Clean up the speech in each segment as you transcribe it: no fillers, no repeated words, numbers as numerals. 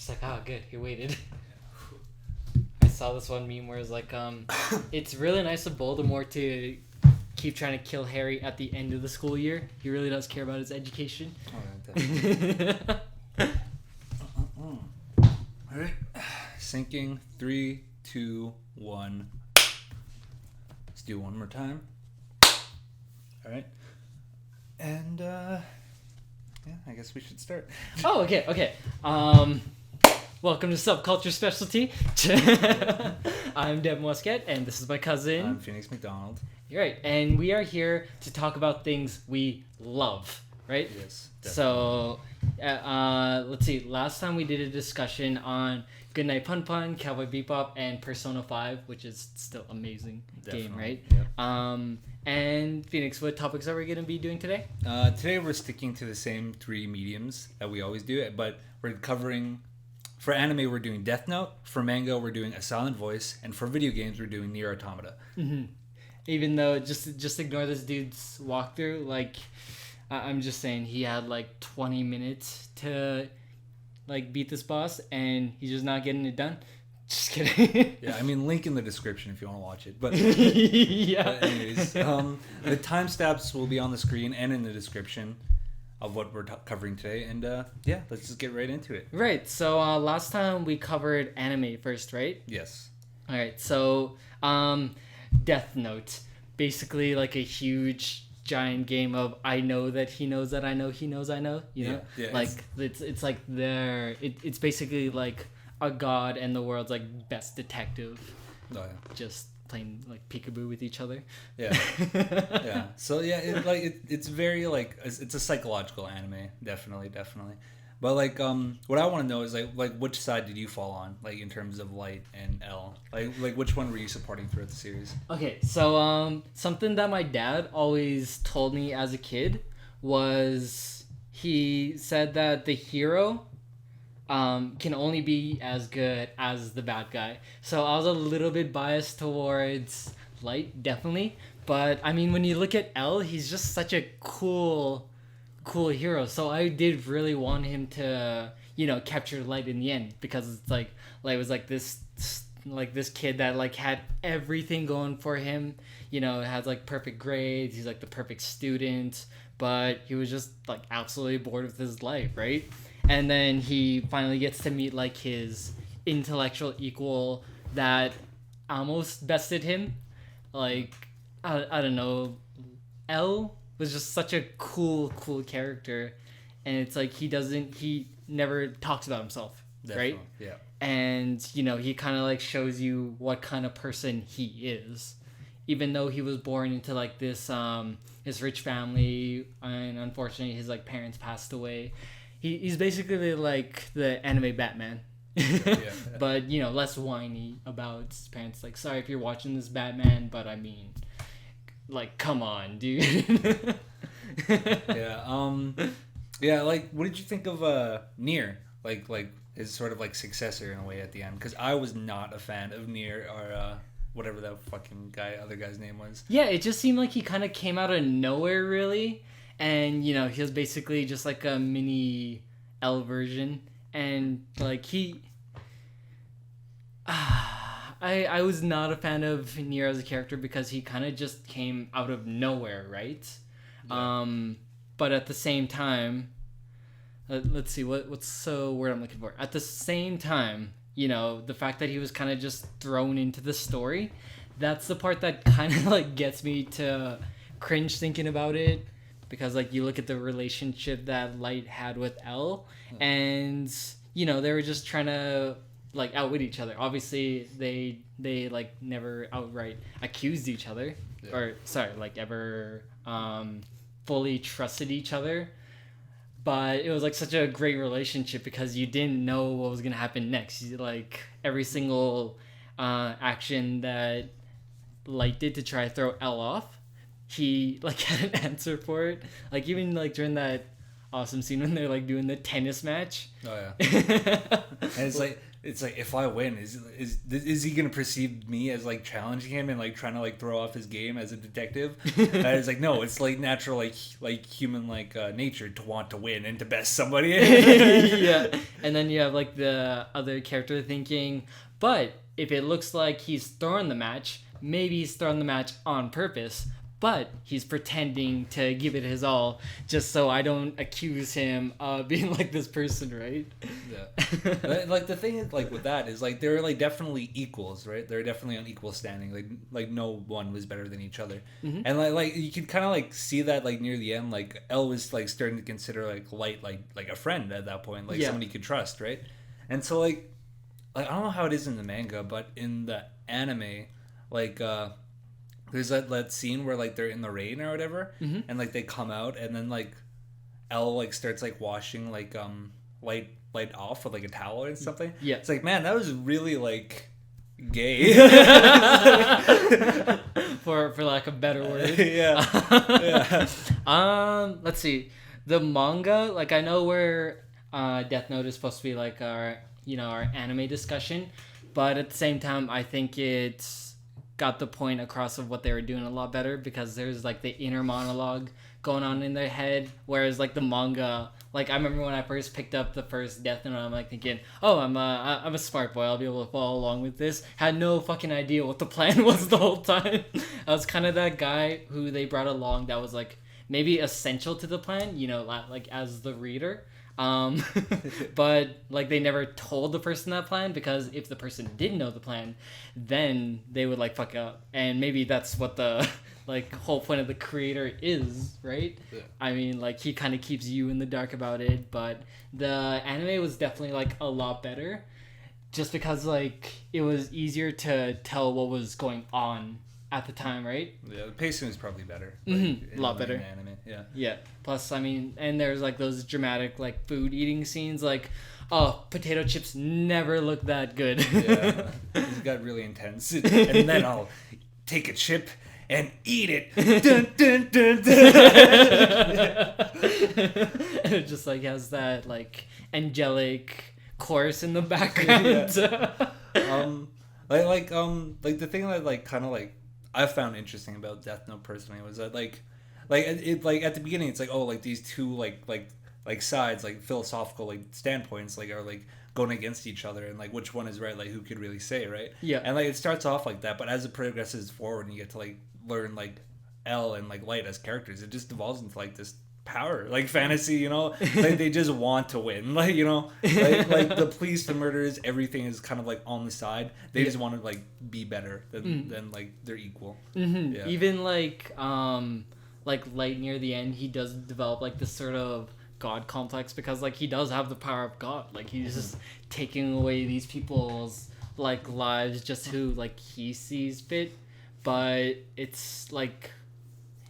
Just like, oh, good, he waited. I saw this one meme where it's like, it's really nice of Voldemort to keep trying to kill Harry at the end of the school year. He really does care about his education. Oh, definitely. All right, syncing. 3, 2, 1. Let's do one more time. All right, and yeah, I guess we should start. Oh, okay. Welcome to Subculture Specialty. I'm Devon Muscat, and this is my cousin. I'm Pheonix McDonald. You're right, and we are here to talk about things we love, right? Yes. Definitely. So, let's see. Last time we did a discussion on Goodnight Pun Pun, Cowboy Bebop, and Persona 5, which is still amazing game, right? Yep. And Phoenix, what topics are we going to be doing today? Today we're sticking to the same 3 mediums that we always do, but we're covering. For anime, we're doing Death Note. For manga, we're doing A Silent Voice, and for video games, we're doing Nier Automata. Mm-hmm. Even though just ignore this dude's walkthrough, like I'm just saying he had like 20 minutes to like beat this boss, and he's just not getting it done. Just kidding. Yeah, I mean, link in the description if you want to watch it. But yeah. But anyways, the timestamps will be on the screen and in the description of what we're covering today, and yeah, let's just get right into it. Right. So last time we covered anime first, right? Yes. All right. So Death Note, basically like a huge giant game of I know that he knows that I know he knows I know. You know, yeah, like it's like it's basically like a god and the world's like best detective. Oh, yeah. Just playing like peekaboo with each other. Yeah. Yeah. So yeah, it's very like it's a psychological anime, definitely. But like what I want to know is like which side did you fall on, like in terms of Light and L? Like which one were you supporting throughout the series? Okay, so something that my dad always told me as a kid was he said that the hero can only be as good as the bad guy. So I was a little bit biased towards Light, definitely. But I mean, when you look at L, he's just such a cool hero. So I did really want him to, capture Light in the end, because it's like Light was like this kid that like had everything going for him. Has like perfect grades. He's like the perfect student, but he was just like absolutely bored with his life, right? And then he finally gets to meet like his intellectual equal that almost bested him. Like, I don't know. L was just such a cool character. And it's like he never talks about himself, Definitely, right? Yeah. And, he kind of like shows you what kind of person he is. Even though he was born into like this, his rich family, and unfortunately his like parents passed away. He's basically like the anime Batman. Yeah. But, less whiny about his parents. Like, sorry if you're watching this, Batman, but I mean, like, come on, dude. Yeah. Yeah. Like, what did you think of Nier? Like his sort of like successor in a way at the end? Because I was not a fan of Nier or whatever that fucking other guy's name was. Yeah, it just seemed like he kind of came out of nowhere, really. And, he was basically just like a mini L version. And, like, I was not a fan of Nier as a character because he kind of just came out of nowhere, right? Yeah. But at the same time, let's see, what's the word I'm looking for? At the same time, the fact that he was kind of just thrown into the story, that's the part that kind of, like, gets me to cringe thinking about it. Because, like, you look at the relationship that Light had with L, and, they were just trying to, like, outwit each other. Obviously, they like, never outright accused each other. Yeah. Or, sorry, like, ever fully trusted each other. But it was, like, such a great relationship because you didn't know what was going to happen next. Like, every single action that Light did to try to throw L off, he like had an answer for it. Like even like during that awesome scene when they're like doing the tennis match. Oh yeah. And it's like if I win, is he gonna perceive me as like challenging him and like trying to like throw off his game as a detective? And it's like, no, it's like natural, like human nature to want to win and to best somebody. Yeah. And then you have like the other character thinking, but if it looks like he's throwing the match, maybe he's throwing the match on purpose, but he's pretending to give it his all just so I don't accuse him of being like this person, right? Yeah. Like the thing is, like with that is like they're like definitely equals, right? They're definitely on equal standing. Like no one was better than each other. Mm-hmm. And like you can kind of like see that like near the end, like Elle was like starting to consider like Light like a friend at that point, like someone he could trust, right? And so like I don't know how it is in the manga, but in the anime, like there's that scene where like they're in the rain or whatever, mm-hmm. and like they come out and then like Elle like starts like washing like light off with like a towel or something. Yeah, it's like, man, that was really like gay. for lack of a better word. Yeah. Let's see, the manga, like I know where Death Note is supposed to be like our anime discussion, but at the same time I think it's got the point across of what they were doing a lot better, because there's like the inner monologue going on in their head, whereas like the manga, like I remember when I first picked up the first Death Note, I'm like thinking, oh, I'm a smart boy, I'll be able to follow along with this. Had no fucking idea what the plan was the whole time. I was kind of that guy who they brought along that was like maybe essential to the plan, like as the reader. But like they never told the person that plan, because if the person didn't know the plan, then they would like fuck up, and maybe that's what the like whole point of the creator is, right? Yeah. I mean, like he kind of keeps you in the dark about it, but the anime was definitely like a lot better, just because like it was easier to tell what was going on at the time, right? Yeah, the pacing is probably better. Mm-hmm. A lot better. Anime. Yeah. Yeah. Plus, I mean, and there's like those dramatic like food eating scenes, like, oh, potato chips never look that good. Yeah. It got really intense. And then I'll take a chip and eat it. Dun, dun, dun, dun. And it just like has that like angelic chorus in the background. Yeah. Like the thing that like kind of like I found interesting about Death Note personally was that like it like at the beginning it's like, oh, like these two like sides, like philosophical like standpoints like are like going against each other, and like which one is right, like who could really say, right? Yeah. And like it starts off like that, but as it progresses forward and you get to like learn like Elle and like Light as characters, it just devolves into like this power like fantasy, like they just want to win, like like the police, the murderers, everything is kind of like on the side. They just want to like be better than like they're equal. Mm-hmm. Yeah. Even like Light near the end, he does develop like this sort of god complex, because like he does have the power of God, like he's just taking away these people's like lives just who like he sees fit, but it's like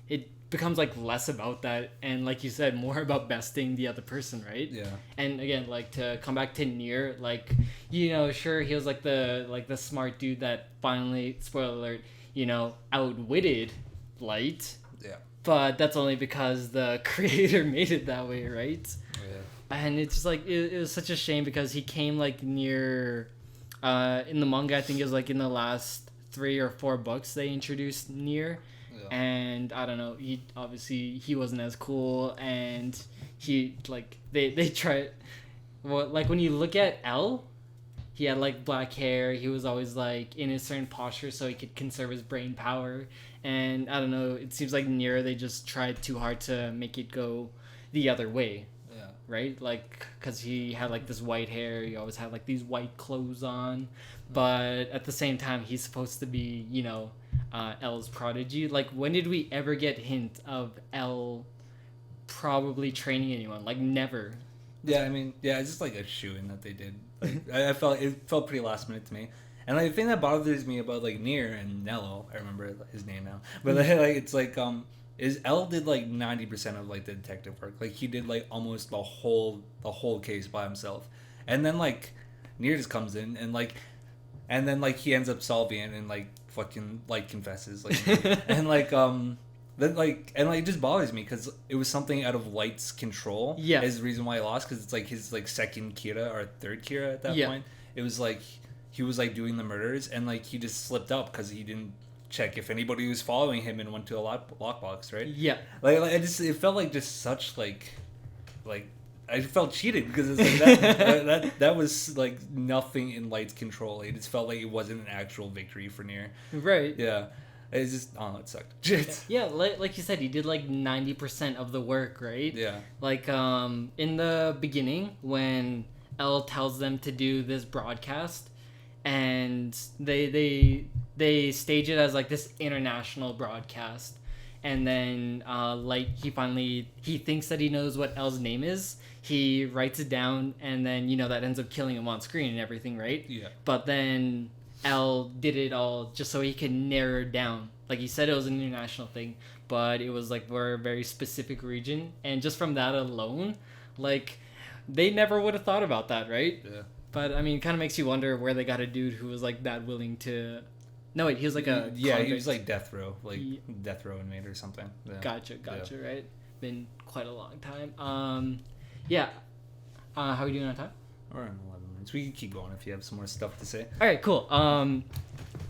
it becomes like less about that, and like you said, more about besting the other person, right? Yeah. And again, like to come back to Nier, like sure, he was like the smart dude that finally, spoiler alert, outwitted Light. Yeah. But that's only because the creator made it that way, right? Yeah. And it's just like it was such a shame, because he came like near in the manga, I think it was like in the last 3 or 4 books they introduced Nier. Yeah. And I don't know, he wasn't as cool, and he like they tried, well, like when you look at Elle, he had like black hair, he was always like in a certain posture so he could conserve his brain power, and I don't know, it seems like Nier, they just tried too hard to make it go the other way. Yeah. Right? Like, because he had like this white hair, he always had like these white clothes on, but at the same time he's supposed to be Elle's prodigy. Like, when did we ever get hint of Elle probably training anyone? Like, never. Yeah, I mean, yeah, it's just like a shoo-in that they did. Like, I felt it felt pretty last minute to me. And like, the thing that bothers me about like Nier and Nello, I remember his name now, but like it's like is Elle did like 90% of like the detective work. Like he did like almost the whole case by himself, and then like Nier just comes in and then like he ends up solving it, and like fucking like confesses like and like That like and like it just bothers me because it was something out of Light's control. Yeah. Is the reason why he lost, because it's like his like second Kira or third Kira at that point. It was like he was like doing the murders and like he just slipped up because he didn't check if anybody was following him and went to a lockbox, right? Yeah. Like it felt like just such like I felt cheated because it's like that was like nothing in Light's control. It just felt like it wasn't an actual victory for Nier. Right. Yeah. It's just, oh, it sucked. Yeah, like you said, he did like 90% of the work, right? Yeah. Like in the beginning when L tells them to do this broadcast, and they stage it as like this international broadcast, and then like he thinks that he knows what L's name is. He writes it down, and then that ends up killing him on screen and everything, right? Yeah. But then L did it all just so he could narrow it down. Like he said, it was an international thing, but it was like for a very specific region, and just from that alone, like they never would have thought about that, right? Yeah. But I mean, it kind of makes you wonder where they got a dude who was like that willing to. No, wait, he was like a convict. He was like death row inmate or something. Yeah. Gotcha, right? Been quite a long time. Yeah. How are we doing on time? We're in 11 minutes. We can keep going if you have some more stuff to say. All right, cool.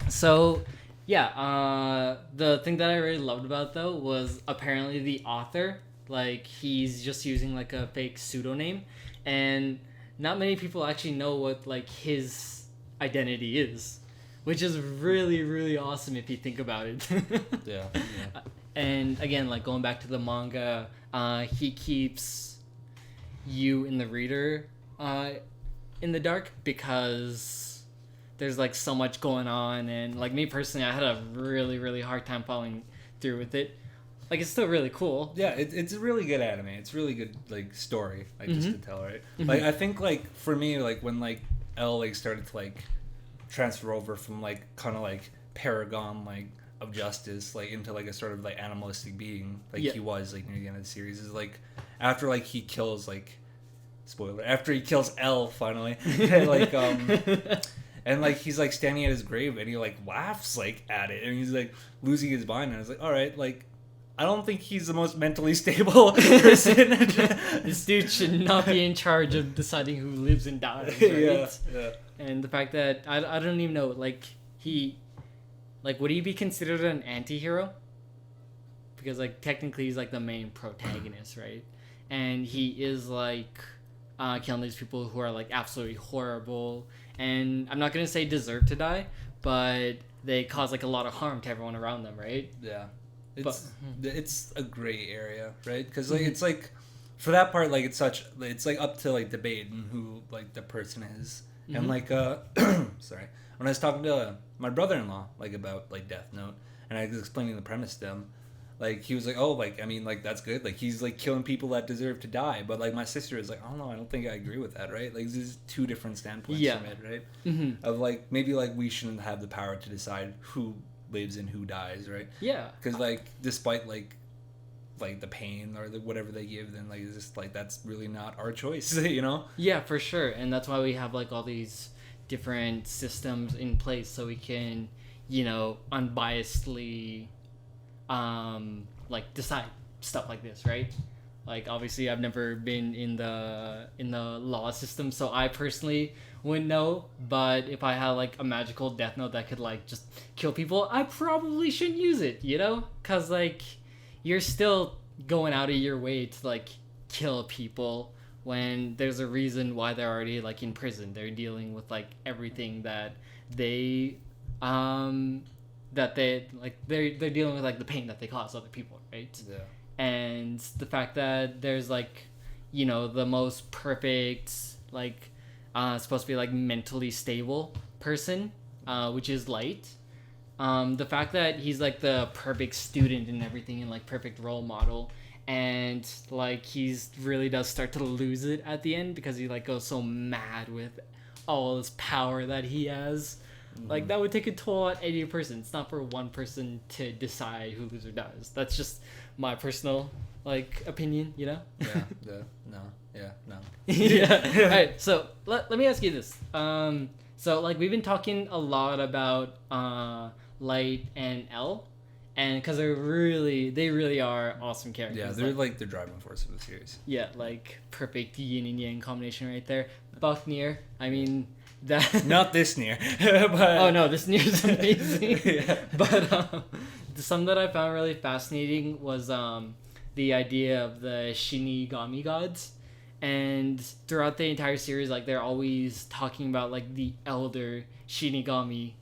So yeah, the thing that I really loved about though was apparently the author, like he's just using like a fake pseudonym, and not many people actually know what like his identity is, which is really, really awesome if you think about it. Yeah. And again, like going back to the manga, he keeps you and the reader in the dark because there's like so much going on, and like me personally, I had a really, really hard time following through with it. Like it's still really cool. Yeah, it's a really good anime. It's really good like story, like just to tell, right? Mm-hmm. Like I think like for me, like when like L like started to like transfer over from like kind of like paragon like of justice like into like a sort of like animalistic being like he was like near the end of the series is like after like he kills like spoiler after he kills L finally and, like and like he's like standing at his grave and he like laughs like at it and he's like losing his mind and I was like, all right, like I don't think he's the most mentally stable person. This dude should not be in charge of deciding who lives and dies, right? Yeah. And the fact that I don't even know, like would he be considered an anti-hero? Because like technically he's like the main protagonist, right? And he is like killing these people who are like absolutely horrible, and I'm not gonna say deserve to die, but they cause like a lot of harm to everyone around them, right? Yeah. It's a gray area, right? Because like it's like for that part, like it's like up to like debate and who like the person is, and like sorry, when I was talking to my brother-in-law like about like Death Note, and I was explaining the premise to him, like he was like, oh, like I mean like that's good, like he's like killing people that deserve to die, but like my sister is like, I don't know, I don't think I agree with that, right? Like this is two different standpoints from it, right? Of like maybe like we shouldn't have the power to decide who lives and who dies, right? Yeah. Because like despite like the pain or the whatever they give, then like it's just like that's really not our choice, you know? Yeah, for sure. And that's why we have like all these different systems in place so we can, unbiasedly like decide stuff like this, right? Like obviously I've never been in the law system, so I personally wouldn't know, but if I had like a magical death note that could like just kill people, I probably shouldn't use it, because like you're still going out of your way to like kill people when there's a reason why they're already like in prison. They're dealing with like everything that they're dealing with, like the pain that they cause other people, right? Yeah. And the fact that there's like the most perfect like supposed to be like mentally stable person, which is Light. The fact that he's like the perfect student and everything and like perfect role model, and like he's really does start to lose it at the end because he like goes so mad with all this power that he has. Like that would take a toll on any person. It's not for one person to decide who lives or dies. That's just my personal like opinion, No. Yeah. All right. So let me ask you this. So like we've been talking a lot about Light and L, and because they really are awesome characters. Yeah, they're like the driving force of the series. Yeah, like perfect yin and yang combination right there. Buck Neir, I mean that. Not this Neir, but oh no, this Neir is amazing. Yeah. But something that I found really fascinating was the idea of the Shinigami gods, and throughout the entire series, like they're always talking about like the elder Shinigami,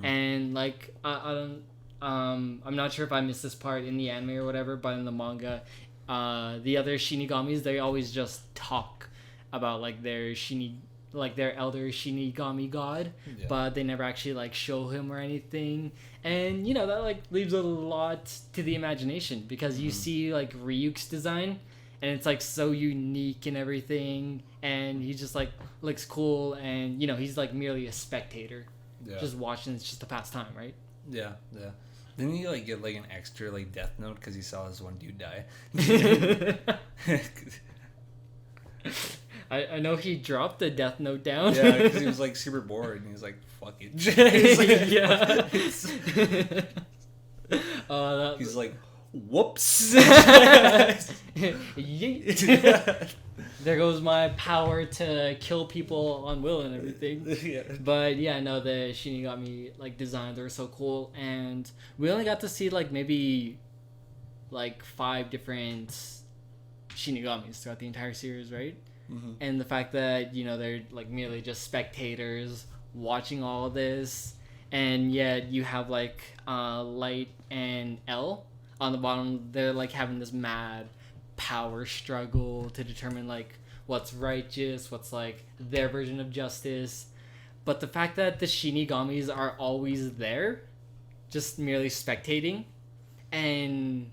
and like I don't. I'm not sure if I missed this part in the anime or whatever, but in the manga, the other Shinigamis, they always just talk about like their elder Shinigami god, but they never actually like show him or anything. And you know, that like leaves a lot to the imagination, because you see like Ryuk's design, and it's like so unique and everything, and he just like looks cool, and you know, he's like merely a spectator, just watching. It's just a pastime, right? Yeah. Didn't he like get like an extra like death note because he saw this one dude die? I know he dropped the death note down. Yeah, because he was like super bored and he was like, "Fuck it." Yeah. He's like, "Whoops." Yeet. There goes my power to kill people on will and everything. Yeah. But yeah, no, the Shinigami like designs are so cool, and we only got to see like maybe like 5 different Shinigamis throughout the entire series, right? Mm-hmm. And the fact that, you know, they're like merely just spectators watching all of this, and yet you have like Light and L on the bottom. They're like having this mad power struggle to determine like what's righteous, what's like their version of justice. But the fact that the Shinigamis are always there, just merely spectating, and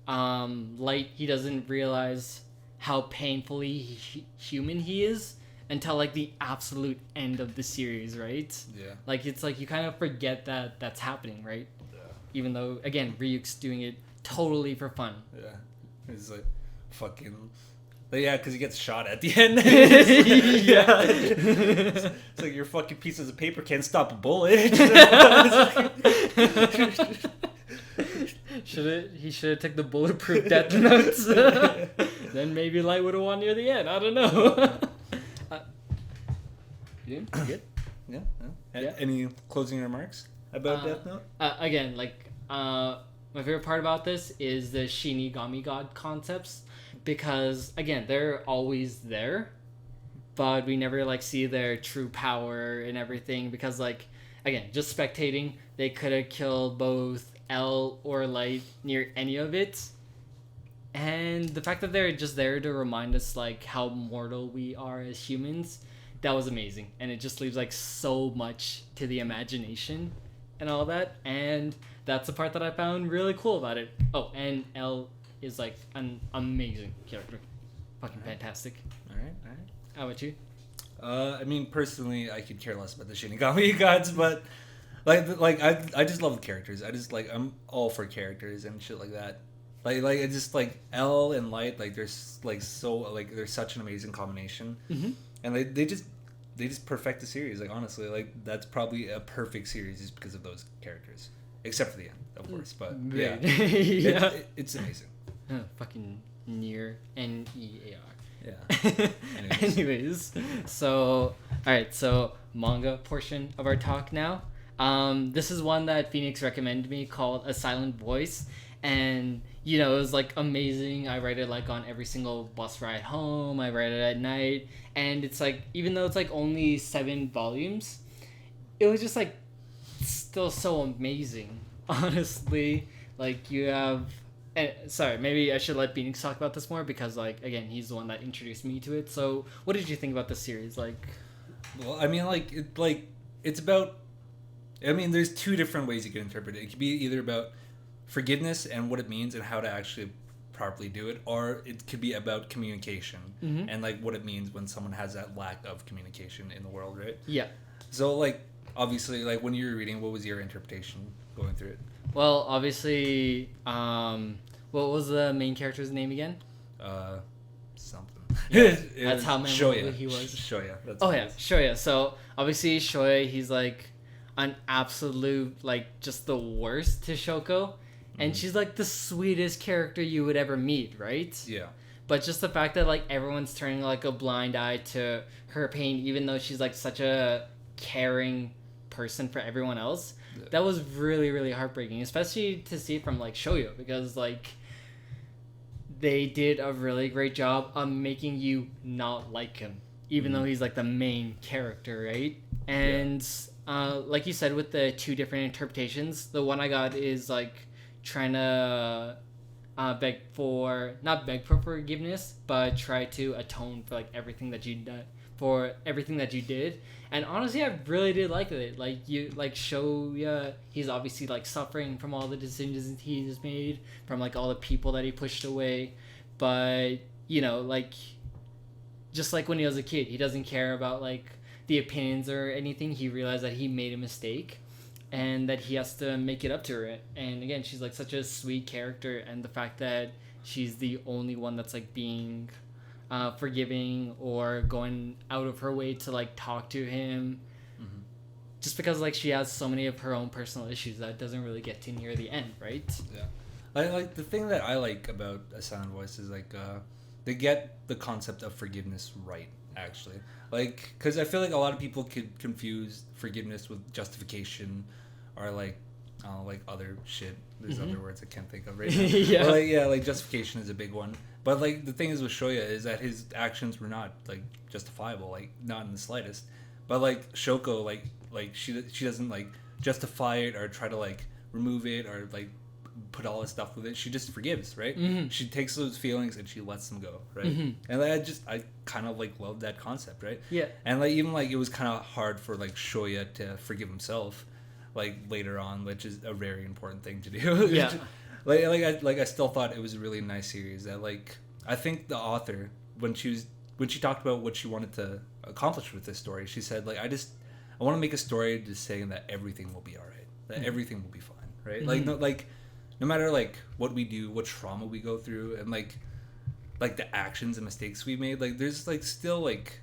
Light, he doesn't realize how painfully human he is until like the absolute end of the series, right? Yeah. Like it's like you kind of forget that that's happening, right? Yeah. Even though again Ryuk's doing it totally for fun. Yeah. He's like, fucking. But yeah, because he gets shot at the end. Yeah. It's like your fucking pieces of paper can't stop a bullet. He should have took the bulletproof death notes. Then maybe Light would have won near the end. I don't know. You good? Yeah. Yeah. Any closing remarks about Death Note? Again, like my favorite part about this is the Shinigami god concepts, because again they're always there, but we never like see their true power and everything, because like again just spectating, they could have killed both L or Light near any of it. And the fact that they're just there to remind us like how mortal we are as humans, that was amazing. And it just leaves like so much to the imagination and all that. And that's the part that I found really cool about it. Oh, and L is like an amazing character. Fucking fantastic. All right. How about you? I mean, personally, I could care less about the Shinigami gods, but like I just love the characters. I just like, I'm all for characters and shit like that. Like it's just like L and Light, like they're like so like they're such an amazing combination, and they just perfect the series. Like honestly, like that's probably a perfect series just because of those characters, except for the end, of course. But yeah, Yeah. it's amazing. Oh, fucking Neir, Near. Yeah. Anyways, so alright, so manga portion of our talk now. This is one that Pheonix recommended me, called A Silent Voice, and you know, it was like amazing. I read it like on every single bus ride home. I read it at night, and it's like, even though it's like only 7 volumes, it was just like still so amazing. Honestly, like you have. Sorry, maybe I should let Pheonix talk about this more, because like again, he's the one that introduced me to it. So, what did you think about the series? Like, well, I mean, it's about. I mean, there's 2 different ways you can interpret it. It could be either about forgiveness and what it means and how to actually properly do it, or it could be about communication and like what it means when someone has that lack of communication in the world, right? Yeah. So like obviously, like when you were reading, what was your interpretation going through it? Well, obviously, what was the main character's name again? Something. Yeah, that's how memorable Shoya. he was. Shoya. That's Oh yeah, Shoya. So obviously Shoya, he's like an absolute like just the worst to Shoko, and she's like the sweetest character you would ever meet, right? Yeah. But just the fact that like everyone's turning like a blind eye to her pain, even though she's like such a caring person for everyone else, that was really, really heartbreaking, especially to see from like Shoyo, because like they did a really great job of making you not like him, even though he's like the main character, right? And like you said, with the two different interpretations, the one I got is like trying to not beg for forgiveness, but try to atone for like everything that you done, for everything that you did. And honestly, I really did like it. Like you, like Shoya, he's obviously like suffering from all the decisions he's made, from like all the people that he pushed away. But you know, like just like when he was a kid, he doesn't care about like the opinions or anything. He realized that he made a mistake, and that he has to make it up to her. And again, she's like such a sweet character, and the fact that she's the only one that's like being forgiving or going out of her way to like talk to him, just because like she has so many of her own personal issues that doesn't really get to near the end, right? Yeah, I like the thing that I like about A Silent Voice is like they get the concept of forgiveness right, actually. Like, because I feel like a lot of people could confuse forgiveness with justification, or like other shit. There's other words I can't think of right now. Yeah. But, like justification is a big one. But like the thing is with Shoya is that his actions were not like justifiable, like not in the slightest. But like Shoko, like she doesn't like justify it or try to like remove it or like put all this stuff with it. She just forgives, right? She takes those feelings and she lets them go, right? And I kind of like love that concept, right? Yeah. And like even like it was kind of hard for like Shoya to forgive himself, like later on, which is a very important thing to do. Yeah. I still thought it was a really nice series that like I think the author when she talked about what she wanted to accomplish with this story, she said like I want to make a story just saying that everything will be all right, that everything will be fine, right? No matter like what we do, what trauma we go through, and like the actions and mistakes we made, like there's like still like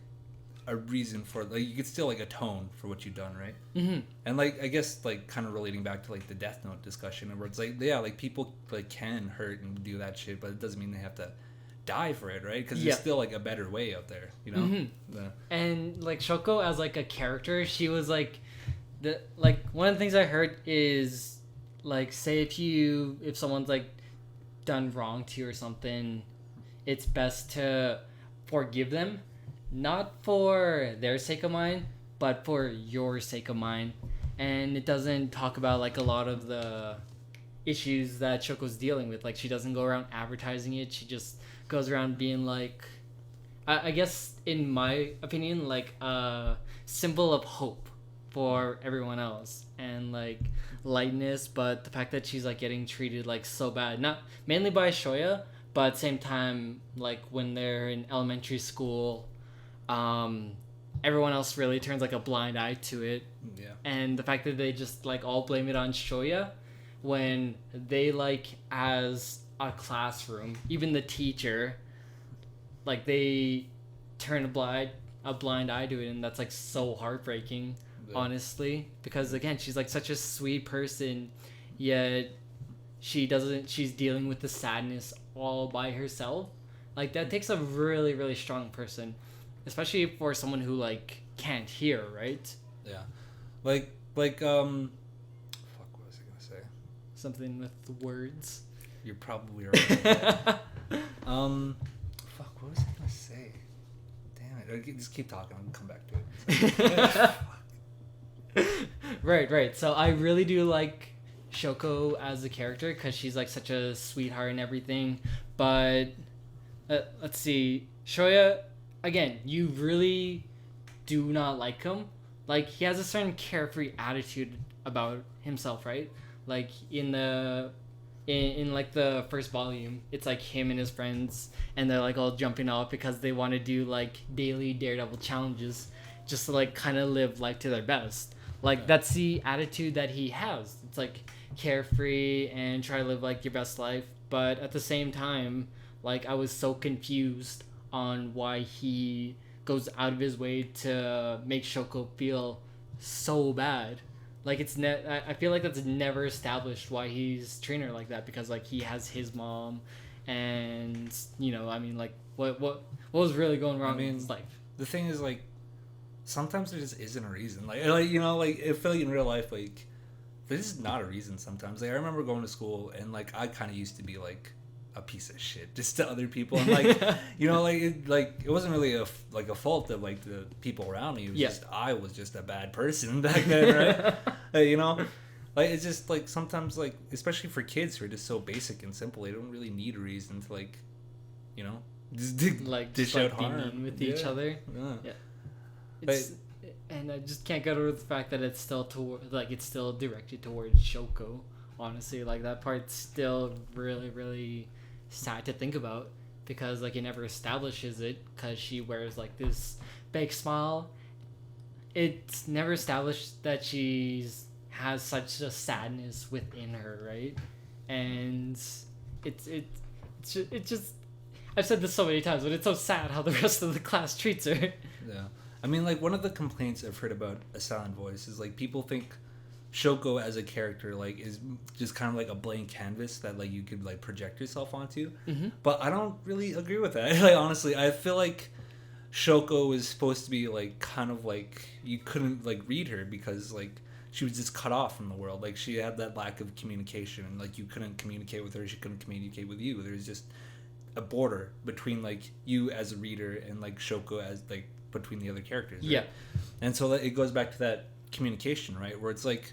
a reason for like you could still like atone for what you've done, right? And like I guess like kind of relating back to like the Death Note discussion, where it's like like people like can hurt and do that shit, but it doesn't mean they have to die for it, right? Because there's still like a better way out there, you know. And like Shoko as like a character, she was like one of the things I heard is like say if someone's like done wrong to you or something, it's best to forgive them, not for their sake of mind, but for your sake of mind. And it doesn't talk about like a lot of the issues that Shoko's dealing with. Like she doesn't go around advertising it. She just goes around being like, I guess in my opinion, like a symbol of hope for everyone else and like lightness. But the fact that she's like getting treated like so bad, not mainly by Shoya, but at the same time, like when they're in elementary school, everyone else really turns like a blind eye to it. Yeah. And the fact that they just like all blame it on Shoya when they like as a classroom, even the teacher, like they turn a blind eye to it, and that's like so heartbreaking, honestly, because again, she's like such a sweet person, yet she's dealing with the sadness all by herself. Like that takes a really, really strong person, especially for someone who like can't hear, right? Yeah. Like fuck, what was I gonna say? Something with the words. You're probably right. Fuck, what was I gonna say? Damn it! Just keep talking. I'll come back to it. Right. So I really do like Shoko as a character because she's like such a sweetheart and everything. But let's see, Shoya, again, you really do not like him. Like he has a certain carefree attitude about himself, right? Like in like the first volume, it's like him and his friends, and they're like all jumping off because they want to do like daily daredevil challenges just to like kind of live life to their best. Like that's the attitude that he has. It's like carefree and try to live like your best life, but at the same time, like I was so confused on why he goes out of his way to make Shoko feel so bad. like I feel like that's never established why he's treating her like that, because like he has his mom, and I mean, like what was really going wrong in his life. The thing is, like, sometimes there just isn't a reason. Like I feel like in real life, like, there's just not a reason sometimes. Like, I remember going to school, and like I kind of used to be like a piece of shit just to other people, and like it wasn't really a fault of like the people around me. It was just I was just a bad person back then, right? Like, it's just like sometimes, like, especially for kids who are just so basic and simple, they don't really need a reason to like just dish out harm with each other. It's and I just can't get over the fact that it's still it's still directed towards Shoko. Honestly, like, that part's still really, really sad to think about, because like it never establishes it, because she wears like this big smile. It's never established that has such a sadness within her, right? And it's just I've said this so many times, but it's so sad how the rest of the class treats her. Yeah. I mean, like, one of the complaints I've heard about A Silent Voice is like people think Shoko as a character like is just kind of like a blank canvas that like you could like project yourself onto. Mm-hmm. But I don't really agree with that. Like, honestly, I feel like Shoko is supposed to be like kind of like you couldn't like read her, because like she was just cut off from the world. Like, she had that lack of communication, and like you couldn't communicate with her, she couldn't communicate with you. There's just a border between like you as a reader and like Shoko as like between the other characters, right? Yeah. And so it goes back to that communication, right, where it's like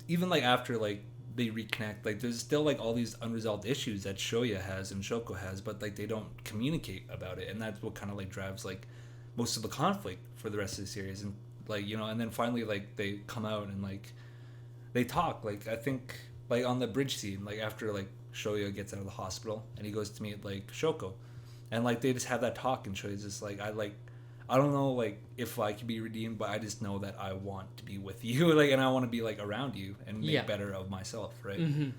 even like after like they reconnect, like there's still like all these unresolved issues that Shoya has and Shoko has, but like they don't communicate about it, and that's what kind of like drives like most of the conflict for the rest of the series. And like and then finally like they come out and like they talk. Like, I think like on the bridge scene, like after like Shoya gets out of the hospital and he goes to meet like Shoko, and like they just have that talk, and Shoya's just like, I don't know like if I can be redeemed, but I just know that I want to be with you, like, and I want to be like around you and make better of myself, right? Mm-hmm.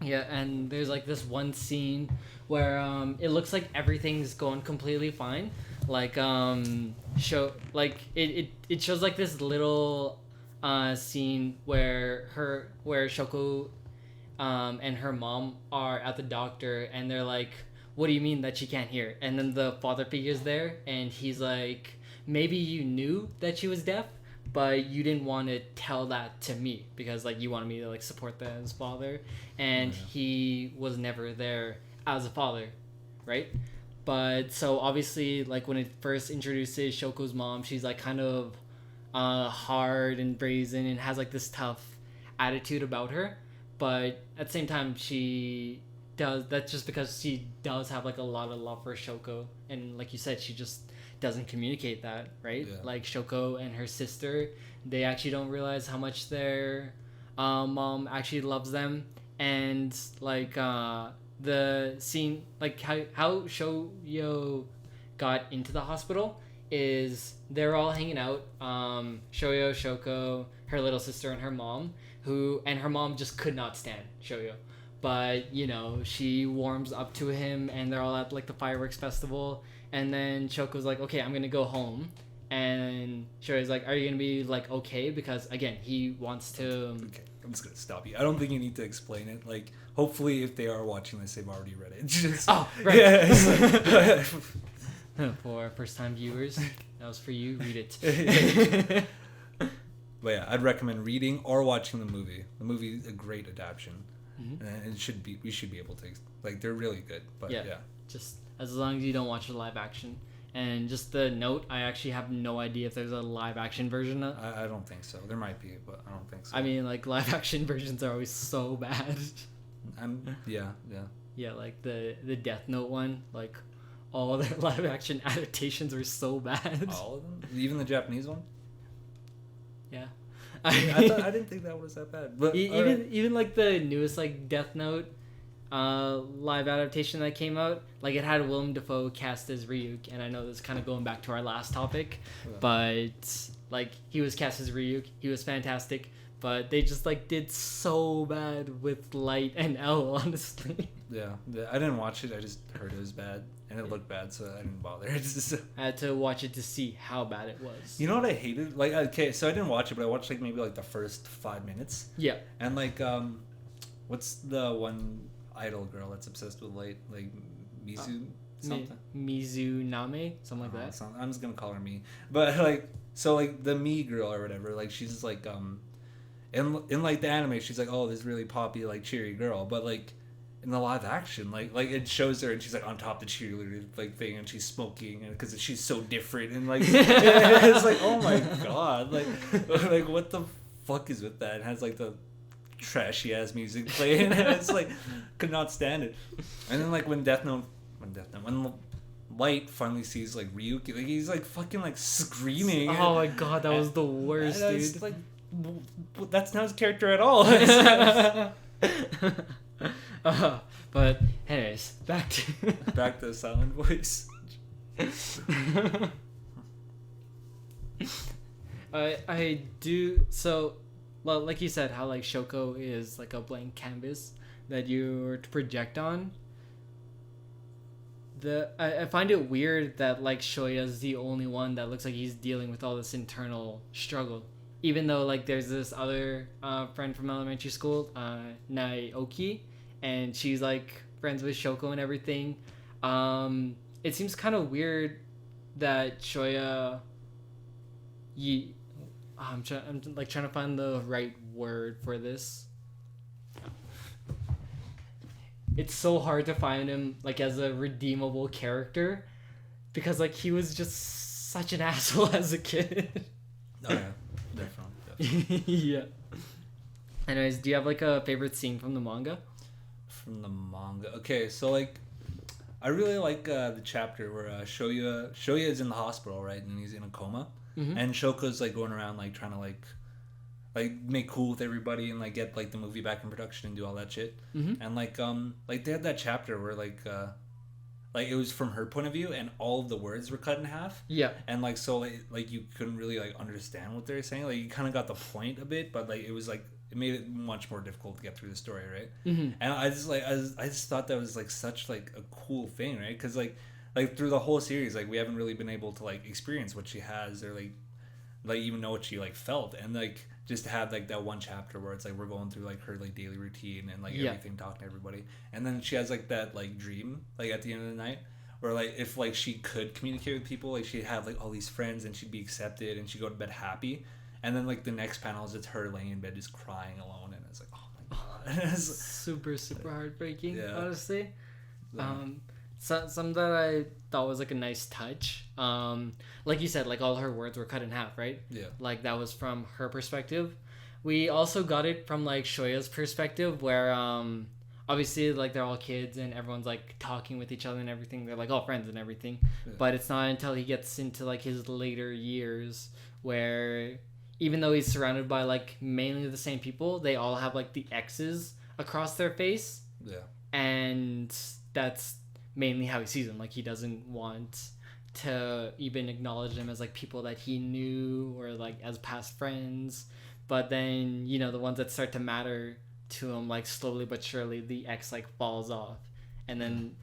Yeah, and there's like this one scene where it looks like everything's going completely fine. Like it shows like this little scene where Shoko and her mom are at the doctor, and they're like, what do you mean that she can't hear? And then the father figure's there, and he's like, maybe you knew that she was deaf, but you didn't want to tell that to me, because like you wanted me to like support that as father, and he was never there as a father, right? But so obviously, like, when it first introduces Shoko's mom, she's like kind of hard and brazen and has like this tough attitude about her, but at the same time that's just because she does have like a lot of love for Shoko, and like you said, she just doesn't communicate that, right? Like, Shoko and her sister, they actually don't realize how much their mom actually loves them. And like the scene, like how Shoyo got into the hospital is they're all hanging out, Shoyo, Shoko, her little sister, and her mom, and her mom just could not stand Shoyo. But, she warms up to him, and they're all at, like, the fireworks festival. And then Shoko's like, okay, I'm going to go home. And Shoyo's like, are you going to be, like, okay? Because, again, he wants to... Okay, I'm just going to stop you. I don't think you need to explain it. Like, hopefully, if they are watching this, they've already read it. Oh, right. For first-time viewers, that was for you. Read it. But, yeah, I'd recommend reading or watching the movie. The movie is a great adaptation. Mm-hmm. And we should be able to, like, they're really good. But yeah, just as long as you don't watch the live action. And just the note, I actually have no idea if there's a live action version of. I don't think so. There might be, but I don't think so. I mean, like, live action versions are always so bad. Yeah, like the Death Note one, like, all the live action adaptations were so bad. All of them, even the Japanese one. Yeah. I didn't think that was that bad. But even like the newest like Death Note live adaptation that came out, like, it had Willem Dafoe cast as Ryuk, and I know this is kind of going back to our last topic, but like, he was cast as Ryuk, he was fantastic, but they just like did so bad with Light and L, honestly. Yeah, I didn't watch it. I just heard it was bad, and it looked bad, so I didn't bother. It's just, I had to watch it to see how bad it was. you know what I hated? Like, okay, so I didn't watch it, but I watched like maybe like the first 5 minutes. Yeah. And like, what's the one idol girl that's obsessed with light? Like Mizu something. Mizuname, something like that. I'm just gonna call her Me. But like, so like the Me girl or whatever, like she's just like in like the anime, she's like, oh, this really poppy like cheery girl, but like in the live action, like it shows her and she's like on top of the cheerleader like thing, and she's smoking, and because she's so different, and like it's like, oh my god, like what the fuck is with that? It has like the trashy ass music playing, and it's like could not stand it. And then like when Light finally sees like Ryuki, like he's like fucking like screaming. Oh my god, that was the worst, dude. Like, that's not his character at all. But anyways, back to Silent Voice. I do so. Well, like you said, how like Shoko is like a blank canvas that you're to project on. I find it weird that like Shoya's the only one that looks like he's dealing with all this internal struggle, even though like there's this other friend from elementary school, Naoki, and she's like friends with Shoko and everything. It seems kind of weird that Shoya. I'm trying to find the right word for this. It's so hard to find him like as a redeemable character, because like he was just such an asshole as a kid. Oh yeah, definitely. Yeah. Anyways, do you have like a favorite scene from the manga? From the manga, okay, so like I really like the chapter where Shoya is in the hospital, right, and he's in a coma, and Shoko's like going around like trying to like make cool with everybody and like get like the movie back in production and do all that shit. And like they had that chapter where like it was from her point of view and all of the words were cut in half. Yeah. And like so like you couldn't really like understand what they were saying. Like you kind of got the point a bit, but like it was like it made it much more difficult to get through the story, right? And I just thought that was like such like a cool thing, right? Because like through the whole series, like we haven't really been able to like experience what she has or like even know what she like felt, and like just to have like that one chapter where it's like we're going through like her like daily routine and like everything, talking to everybody, and then she has like that like dream like at the end of the night where like if like she could communicate with people, like she'd have like all these friends and she'd be accepted and she'd go to bed happy, and then like the next panel is it's her laying in bed just crying alone, and it's like, oh my god. It's super heartbreaking, honestly. Yeah. Some that I thought was like a nice touch. Like you said, like all her words were cut in half, right? Yeah. Like that was from her perspective. We also got it from like Shoya's perspective, where obviously like they're all kids and everyone's like talking with each other and everything. They're like all friends and everything. Yeah. But it's not until he gets into like his later years where even though he's surrounded by like mainly the same people, they all have like the X's across their face. Yeah. And that's mainly how he sees them. Like he doesn't want to even acknowledge them as like people that he knew or like as past friends, but then you know the ones that start to matter to him, like slowly but surely the X like falls off, and then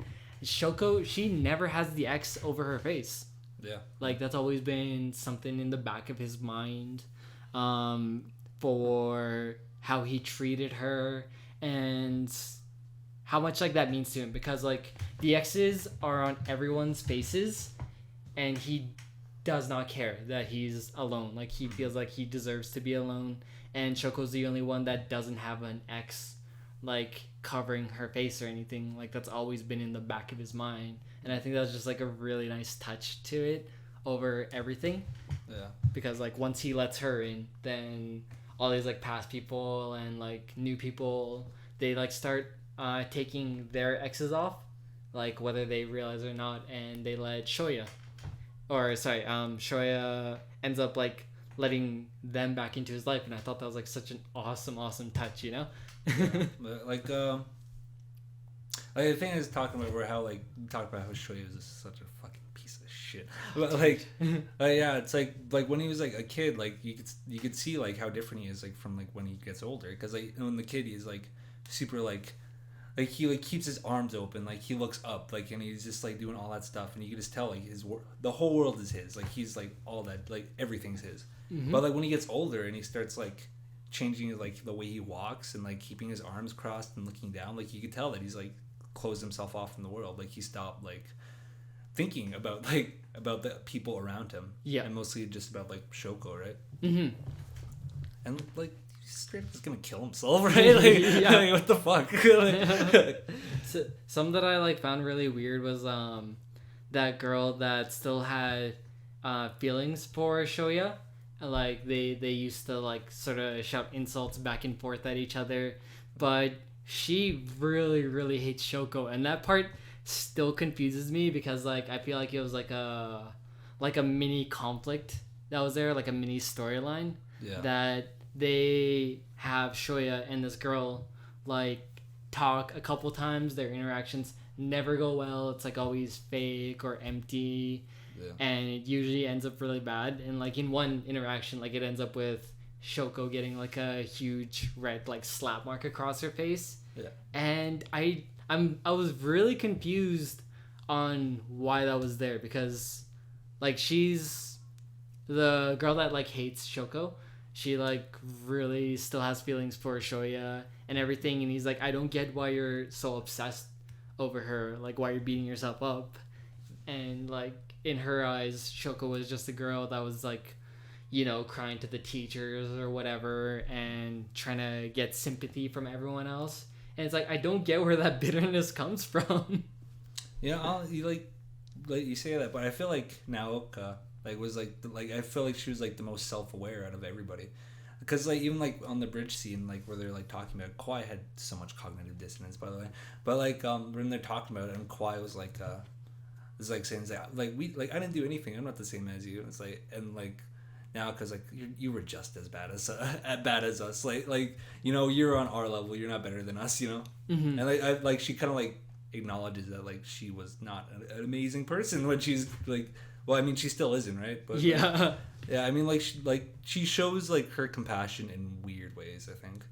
Shoko, she never has the X over her face. Yeah, like that's always been something in the back of his mind for how he treated her and how much like that means to him, because like the X's are on everyone's faces and he does not care that he's alone. Like he feels like he deserves to be alone, and Shoko's the only one that doesn't have an X like covering her face or anything. Like that's always been in the back of his mind, and I think that's just like a really nice touch to it over everything. Yeah, because like once he lets her in, then all these like past people and like new people, they like start taking their X's off, like whether they realize it or not, and they let Shoya ends up like letting them back into his life, and I thought that was like such an awesome touch, you know? Yeah, but like the thing is talking about how Shoya is such a fucking piece of shit. But like yeah, it's like when he was like a kid, like you could see like how different he is like from like when he gets older, because like when the kid he's like super like like he like keeps his arms open, like he looks up, like, and he's just like doing all that stuff, and you can just tell like the whole world is his, like he's like all that, like everything's his. But like when he gets older and he starts like changing like the way he walks and like keeping his arms crossed and looking down, like you could tell that he's like closed himself off from the world, like he stopped like thinking about the people around him, and mostly just about like Shoko, right? And like straight up is gonna kill himself, right? Like, like what the fuck? So, some that I like found really weird was that girl that still had feelings for Shoya. Like they used to like sort of shout insults back and forth at each other, but she really hates Shoko, and that part still confuses me because like I feel like it was like a mini conflict that was there, like a mini storyline that they have Shoya and this girl like talk a couple times. Their interactions never go well. It's like always fake or empty. And it usually ends up really bad. And like in one interaction, like it ends up with Shoko getting like a huge red like slap mark across her face. And I was really confused on why that was there, because like she's the girl that like hates Shoko. She like really still has feelings for Shoya and everything, and he's like, I don't get why you're so obsessed over her, like why you're beating yourself up. And like in her eyes, Shoko was just a girl that was like, you know, crying to the teachers or whatever and trying to get sympathy from everyone else. And it's like, I don't get where that bitterness comes from. Yeah, you like you say that, but I feel like Naoka like was like I feel like she was like the most self-aware out of everybody, because like even like on the bridge scene, like where they're like talking about, Kwai had so much cognitive dissonance, by the way, but like when they're talking about it, and Kwai was like saying that like we like I didn't do anything, I'm not the same as you. It's like, and like now because like you were just as bad as us, like you know, you're on our level, you're not better than us, you know. And like I like she kind of like acknowledges that like she was not an amazing person when she's like, well, I mean she still isn't, right? But yeah, I mean like she shows like her compassion in weird ways, I think,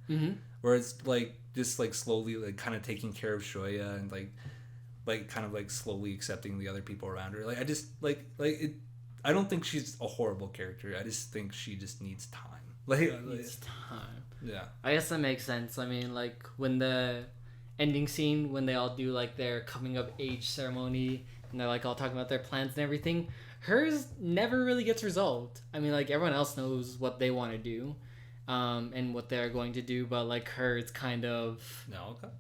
where it's like just like slowly like kind of taking care of Shoya and like kind of like slowly accepting the other people around her. Like I just like it. I don't think she's a horrible character. I just think she just needs time. Needs time. Yeah. I guess that makes sense. I mean, like when the ending scene, when they all do like their coming of age ceremony and they're like all talking about their plans and everything, hers never really gets resolved. I mean, like everyone else knows what they want to do, and what they're going to do, but like her, it's kind of Naoka.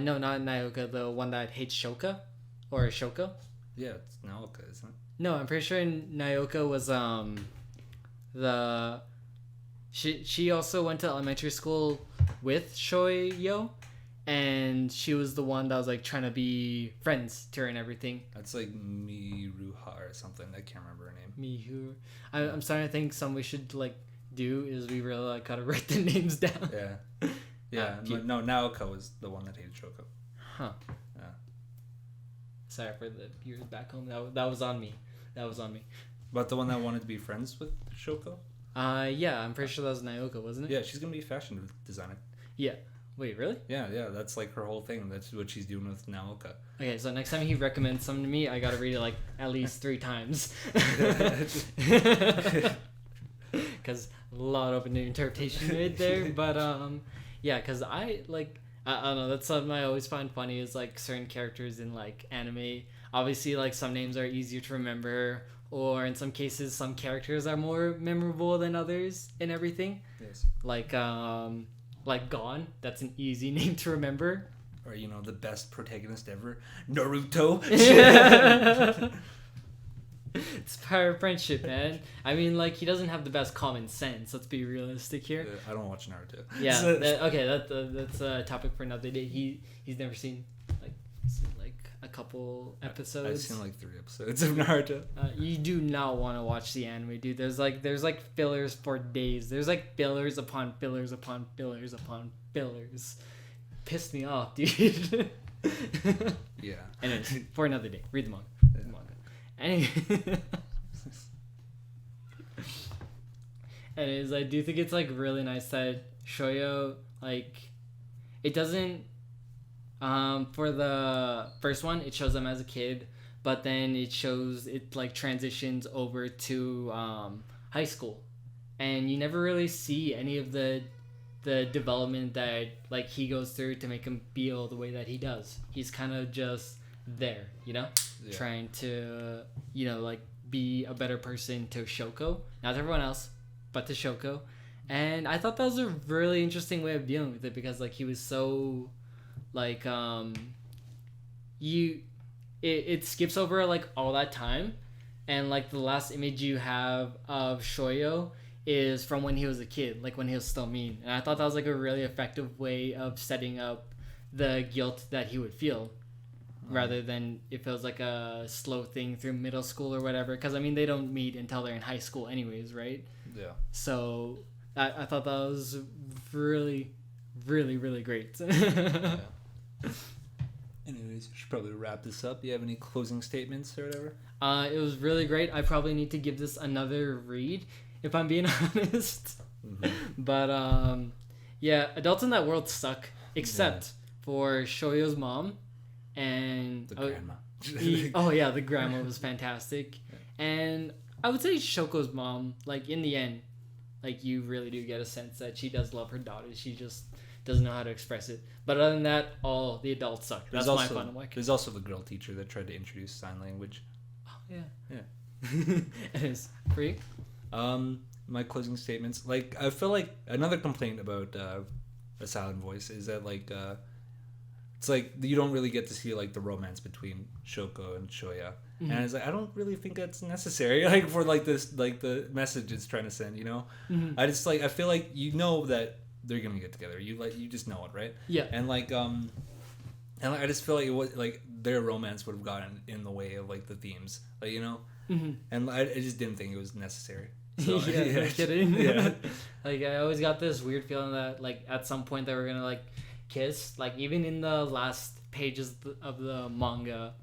No, not Naoka, the one that hates Shoka or Shoko. Yeah, it's Naoka, isn't it? No, I'm pretty sure Naoka was she also went to elementary school with Shoyo, and she was the one that was like trying to be friends to her and everything. That's like Miruha or something. I can't remember her name. Mihu. I'm starting to think something we should like do is we really like gotta write the names down. Yeah. No, Naoka was the one that hated Shoko. Huh. Yeah. Sorry for the viewers back home. That was on me. But the one that wanted to be friends with Shoko? Yeah, I'm pretty sure that was Naoka, wasn't it? Yeah, she's gonna be a fashion designer. Yeah. Wait, really? Yeah, that's like her whole thing. That's what she's doing with Naoka. Okay, so next time he recommends something to me, I gotta read it like at least 3 times. Because a lot of interpretation right there. But yeah, because I don't know, that's something I always find funny is like certain characters in like anime. Obviously, like some names are easier to remember, or in some cases, some characters are more memorable than others and everything. Yes. Like Gon, that's an easy name to remember. Or, you know, the best protagonist ever, Naruto. It's power of friendship, man. I mean, like, he doesn't have the best common sense. Let's be realistic here. I don't watch Naruto. Yeah. Okay, that's a topic for another day. He's never seen like a couple episodes. I've seen like 3 episodes of Naruto. You do not want to watch the anime, dude. There's like fillers for days. There's like fillers upon fillers upon fillers upon fillers. Pissed me off, dude. Yeah. Anyways, for another day. Read the manga. Anyways, I do think it's like really nice that Shoyo, like, it doesn't For the first one, it shows them as a kid, but then it like transitions over to high school, and you never really see any of the development that like he goes through to make him feel the way that he does. He's kind of just there, trying to like be a better person to Shoko, not to everyone else, but to Shoko. And I thought that was a really interesting way of dealing with it because like he was so like it skips over like all that time, and like the last image you have of Shoyo is from when he was a kid, like when he was still mean. And I thought that was like a really effective way of setting up the guilt that he would feel, rather than if it was like a slow thing through middle school or whatever, because I mean they don't meet until they're in high school anyways, right? Yeah. So I thought that was really really great. Yeah. Anyways, we should probably wrap this up. Do you have any closing statements or whatever? It was really great. I probably need to give this another read if I'm being honest. Mm-hmm. But yeah, adults in that world suck, except for Shoyo's mom and the grandma. The grandma was fantastic. Yeah. And I would say Shoko's mom, like in the end, like you really do get a sense that she does love her daughter. She just doesn't know how to express it. But other than that, all the adults suck. That's my final one. There's also the girl teacher that tried to introduce sign language. Oh yeah. It is. For you? My closing statements. Like, I feel like another complaint about a silent voice is that like it's like you don't really get to see like the romance between Shoko and Shoya. Mm-hmm. And it's like I don't really think that's necessary, like for like this like the message it's trying to send, Mm-hmm. I just like I feel like that they're gonna get together. You just know it, right? Yeah. And like I just feel like it was like their romance would have gotten in the way of like the themes, like Mm-hmm. And I just didn't think it was necessary. So, yeah, no kidding. Yeah. Like I always got this weird feeling that like at some point they were gonna like kiss. Like even in the last pages of the manga,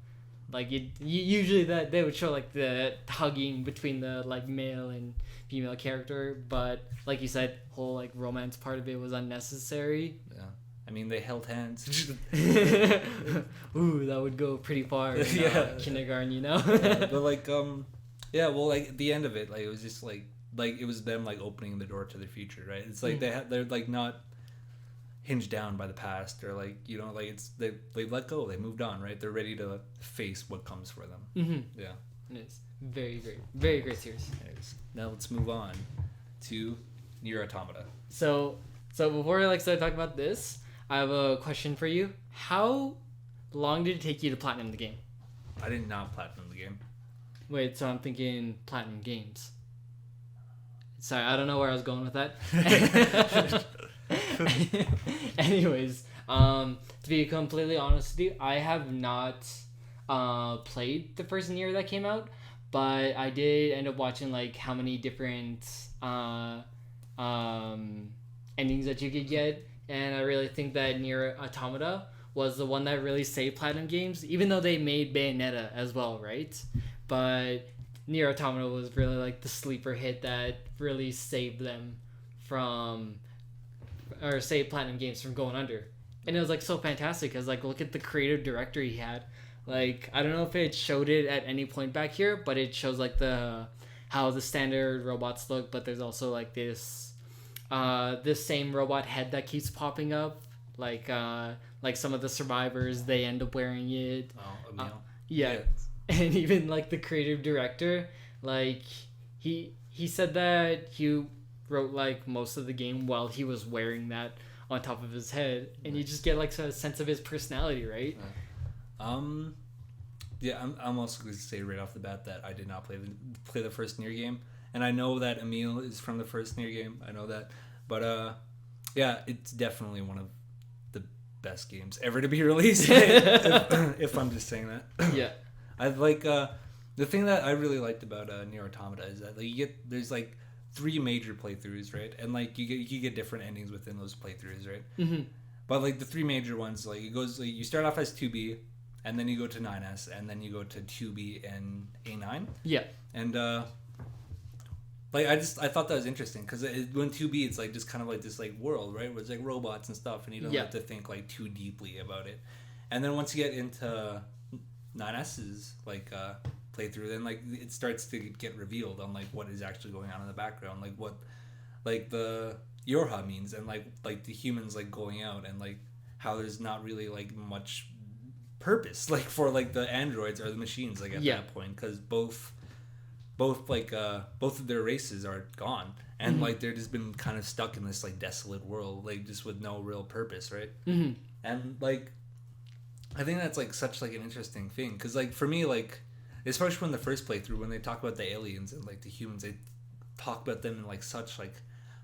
like usually that they would show like the hugging between the like male and female character, but like you said, whole like romance part of it was unnecessary. Yeah. I mean, they held hands. Ooh, that would go pretty far in kindergarten, Yeah, but like well, like at the end of it, like it was just like it was them like opening the door to their future, right? It's like they're like not hinged down by the past, or like like it's they let go, they moved on, right? They're ready to face what comes for them. Mm-hmm. Yeah, it is very great series. Anyways, now let's move on to Nier Automata. So before I start talking about this, I have a question for you. How long did it take you to platinum the game? I did not platinum the game. Wait, so I'm thinking platinum games. Sorry, I don't know where I was going with that. Anyways, to be completely honest with you, I have not played the first Nier that came out, but I did end up watching like how many different endings that you could get, and I really think that Nier Automata was the one that really saved platinum games, even though they made Bayonetta as well, right? But Nier Automata was really like the sleeper hit that really saved them saved platinum games from going under. And it was like so fantastic because like look at the creative director he had. Like I don't know if it showed it at any point back here, but it shows like how the standard robots look, but there's also like this same robot head that keeps popping up, like some of the survivors, they end up wearing it. Oh, Emil. Yeah. And even like the creative director, like he said that he wrote like most of the game while he was wearing that on top of his head, and you just get like a sense of his personality, right? Yeah, I'm also going to say right off the bat that I did not play the first Nier game, and I know that Emil is from the first Nier game. I know that, but yeah, it's definitely one of the best games ever to be released. if I'm just saying that. Yeah. I like the thing that I really liked about Nier Automata is that like there's like 3 major playthroughs, right? And like you get different endings within those playthroughs, right? Mm-hmm. But like the 3 major ones, like it goes like, you start off as 2B, and then you go to 9S, and then you go to 2B and A9. Yeah. And like I thought that was interesting because when 2B it's like just kind of like this like world, right? Where it's like robots and stuff, and you don't have to think like too deeply about it. And then once you get into 9S's like playthrough, then like it starts to get revealed on like what is actually going on in the background, like what like the Yorha means, and like the humans like going out, and like how there's not really like much purpose like for like the androids or the machines like at that point, because both of their races are gone, and like they're just been kind of stuck in this like desolate world, like just with no real purpose, right? And like I think that's like such like an interesting thing, because like for me, like especially when the first playthrough, when they talk about the aliens and like the humans, they talk about them in like such like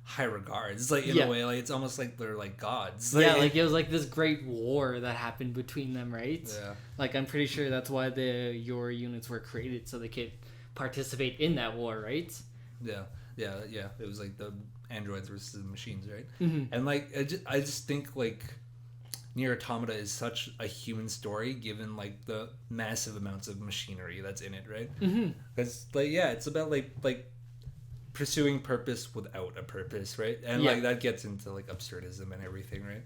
high regards. It's like in a way, like it's almost like they're like gods. Like, like it was like this great war that happened between them, right? Yeah. Like I'm pretty sure that's why the Yor units were created, so they could participate in that war, right? Yeah. It was like the androids versus the machines, right? And like I just think like Nier Automata is such a human story, given like the massive amounts of machinery that's in it, right? Because like it's about like pursuing purpose without a purpose, right? And like that gets into like absurdism and everything, right?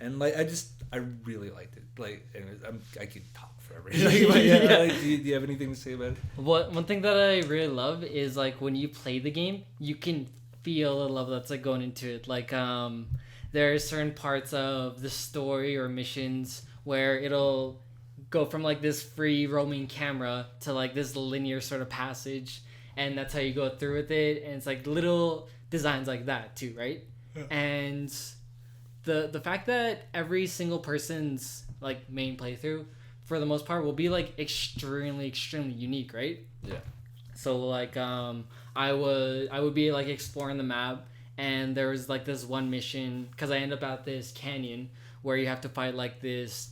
And like I really liked it. Like, anyways, I could talk forever. Like, do you have anything to say about it? One thing that I really love is like when you play the game, you can feel the love that's like going into it. Like there are certain parts of the story or missions where it'll go from like this free roaming camera to like this linear sort of passage, and that's how you go through with it. And it's like little designs like that too, right? And the fact that every single person's like main playthrough for the most part will be like extremely unique, right? So like I would be like exploring the map, and there was like this one mission, because I end up at this canyon where you have to fight like this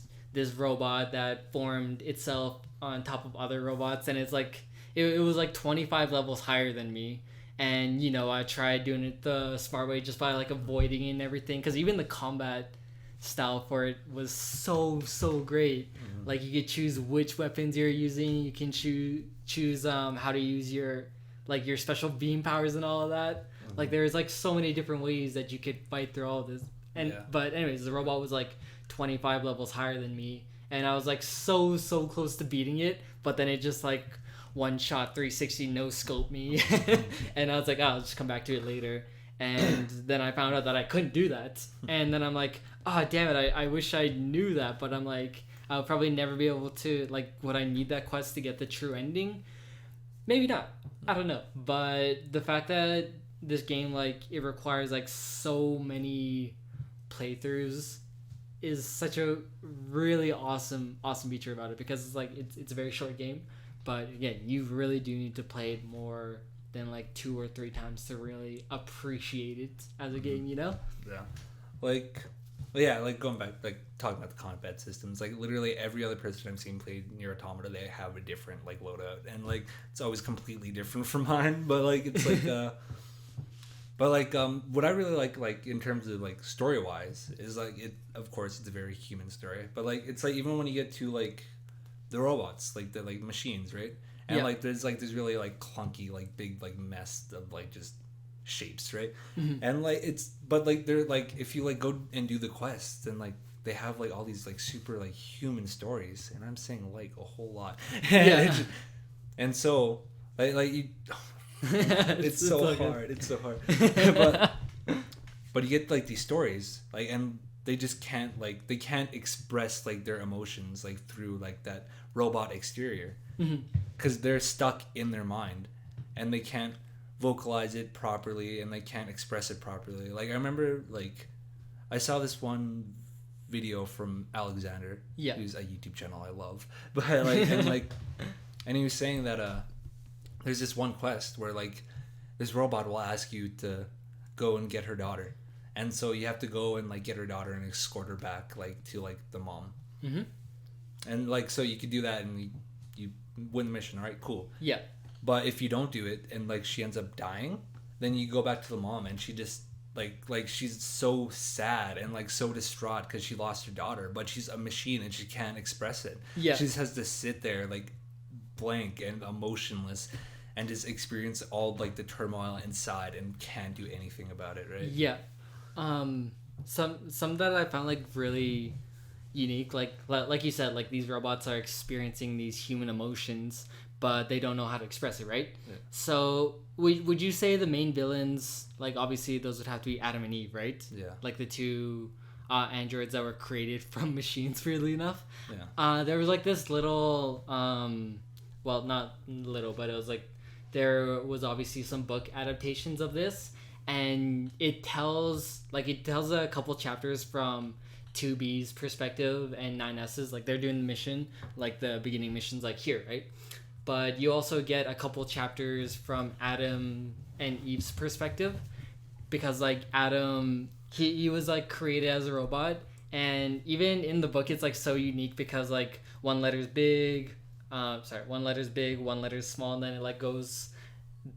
robot that formed itself on top of other robots, and it's like it was like 25 levels higher than me. And you know, I tried doing it the smart way, just by like avoiding it and everything, because even the combat style for it was so great. Like you could choose which weapons you're using, you can choose how to use your special beam powers and all of that. Like there's like so many different ways that you could fight through all of this. And but anyways, the robot was like 25 levels higher than me, and I was like so close to beating it, but then it just like one shot 360 no scope me. And I was like, I'll just come back to it later. And then I found out that I couldn't do that, and then I'm like, oh damn it, I wish I knew that. But I'm like, I'll probably never be able to, like, would I need that quest to get the true ending? Maybe not, I don't know. But the fact that this game, like, it requires like so many playthroughs is such a really awesome feature about it, because it's like it's a very short game, but again, you really do need to play it more than like 2 or 3 times to really appreciate it as a game, you know? Like going back, like talking about the combat systems, like literally every other person I've seen play Nier Automata, they have a different like loadout, and like it's always completely different from mine. But like it's like what I really like in terms of like story wise is like, it of course it's a very human story, but like it's like even when you get to like the robots, like the like machines, right? And like there's really like clunky like big like mess of like just shapes, right? And like but like they're like, if you like go and do the quests, and like they have like all these like super like human stories, and I'm saying like a whole lot. And so like you it's so hard. It's so hard. But you get like these stories, like, and they just can't like, they can't express like their emotions like through like that robot exterior, because they're stuck in their mind, and they can't vocalize it properly, and they can't express it properly. Like I remember, like I saw this one video from Alexander, who's a YouTube channel I love, but like and he was saying that there's this one quest where like this robot will ask you to go and get her daughter, and so you have to go and like get her daughter and escort her back like to like the mom, and like so you could do that and you win the mission, right? Cool. But if you don't do it and like she ends up dying, then you go back to the mom, and she just like she's so sad and like so distraught because she lost her daughter, but she's a machine and she can't express it. She just has to sit there like blank and emotionless and just experience all like the turmoil inside and can't do anything about it, right? Some that I found like really unique. Like you said, like these robots are experiencing these human emotions, but they don't know how to express it, right? Yeah. So would you say the main villains, like obviously those would have to be Adam and Eve, right? Yeah. Like the two androids that were created from machines, weirdly enough. Yeah. There was like this little, well, not little, but it was like there was obviously some book adaptations of this, and it tells a couple chapters from 2B's perspective and 9S's, like they're doing the mission, like the beginning missions, like here, right? But you also get a couple chapters from Adam and Eve's perspective, because like Adam, he was like created as a robot, and even in the book it's like so unique because like one letter's big, one letter's small, and then it like goes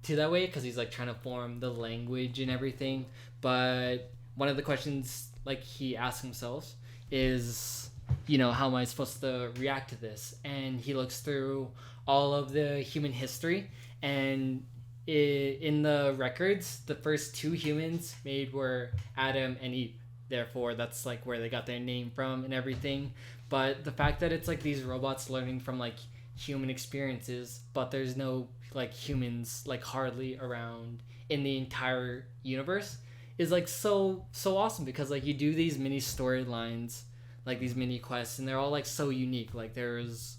to that way because he's like trying to form the language and everything. But one of the questions like he asks himself is, how am I supposed to react to this? And he looks through all of the human history, and in the records, the first two humans made were Adam and Eve. Therefore, that's like where they got their name from and everything. But the fact that it's like these robots learning from like human experiences, but there's no like humans like hardly around in the entire universe, is like so awesome, because like you do these mini storylines, like these mini quests, and they're all like so unique. Like there's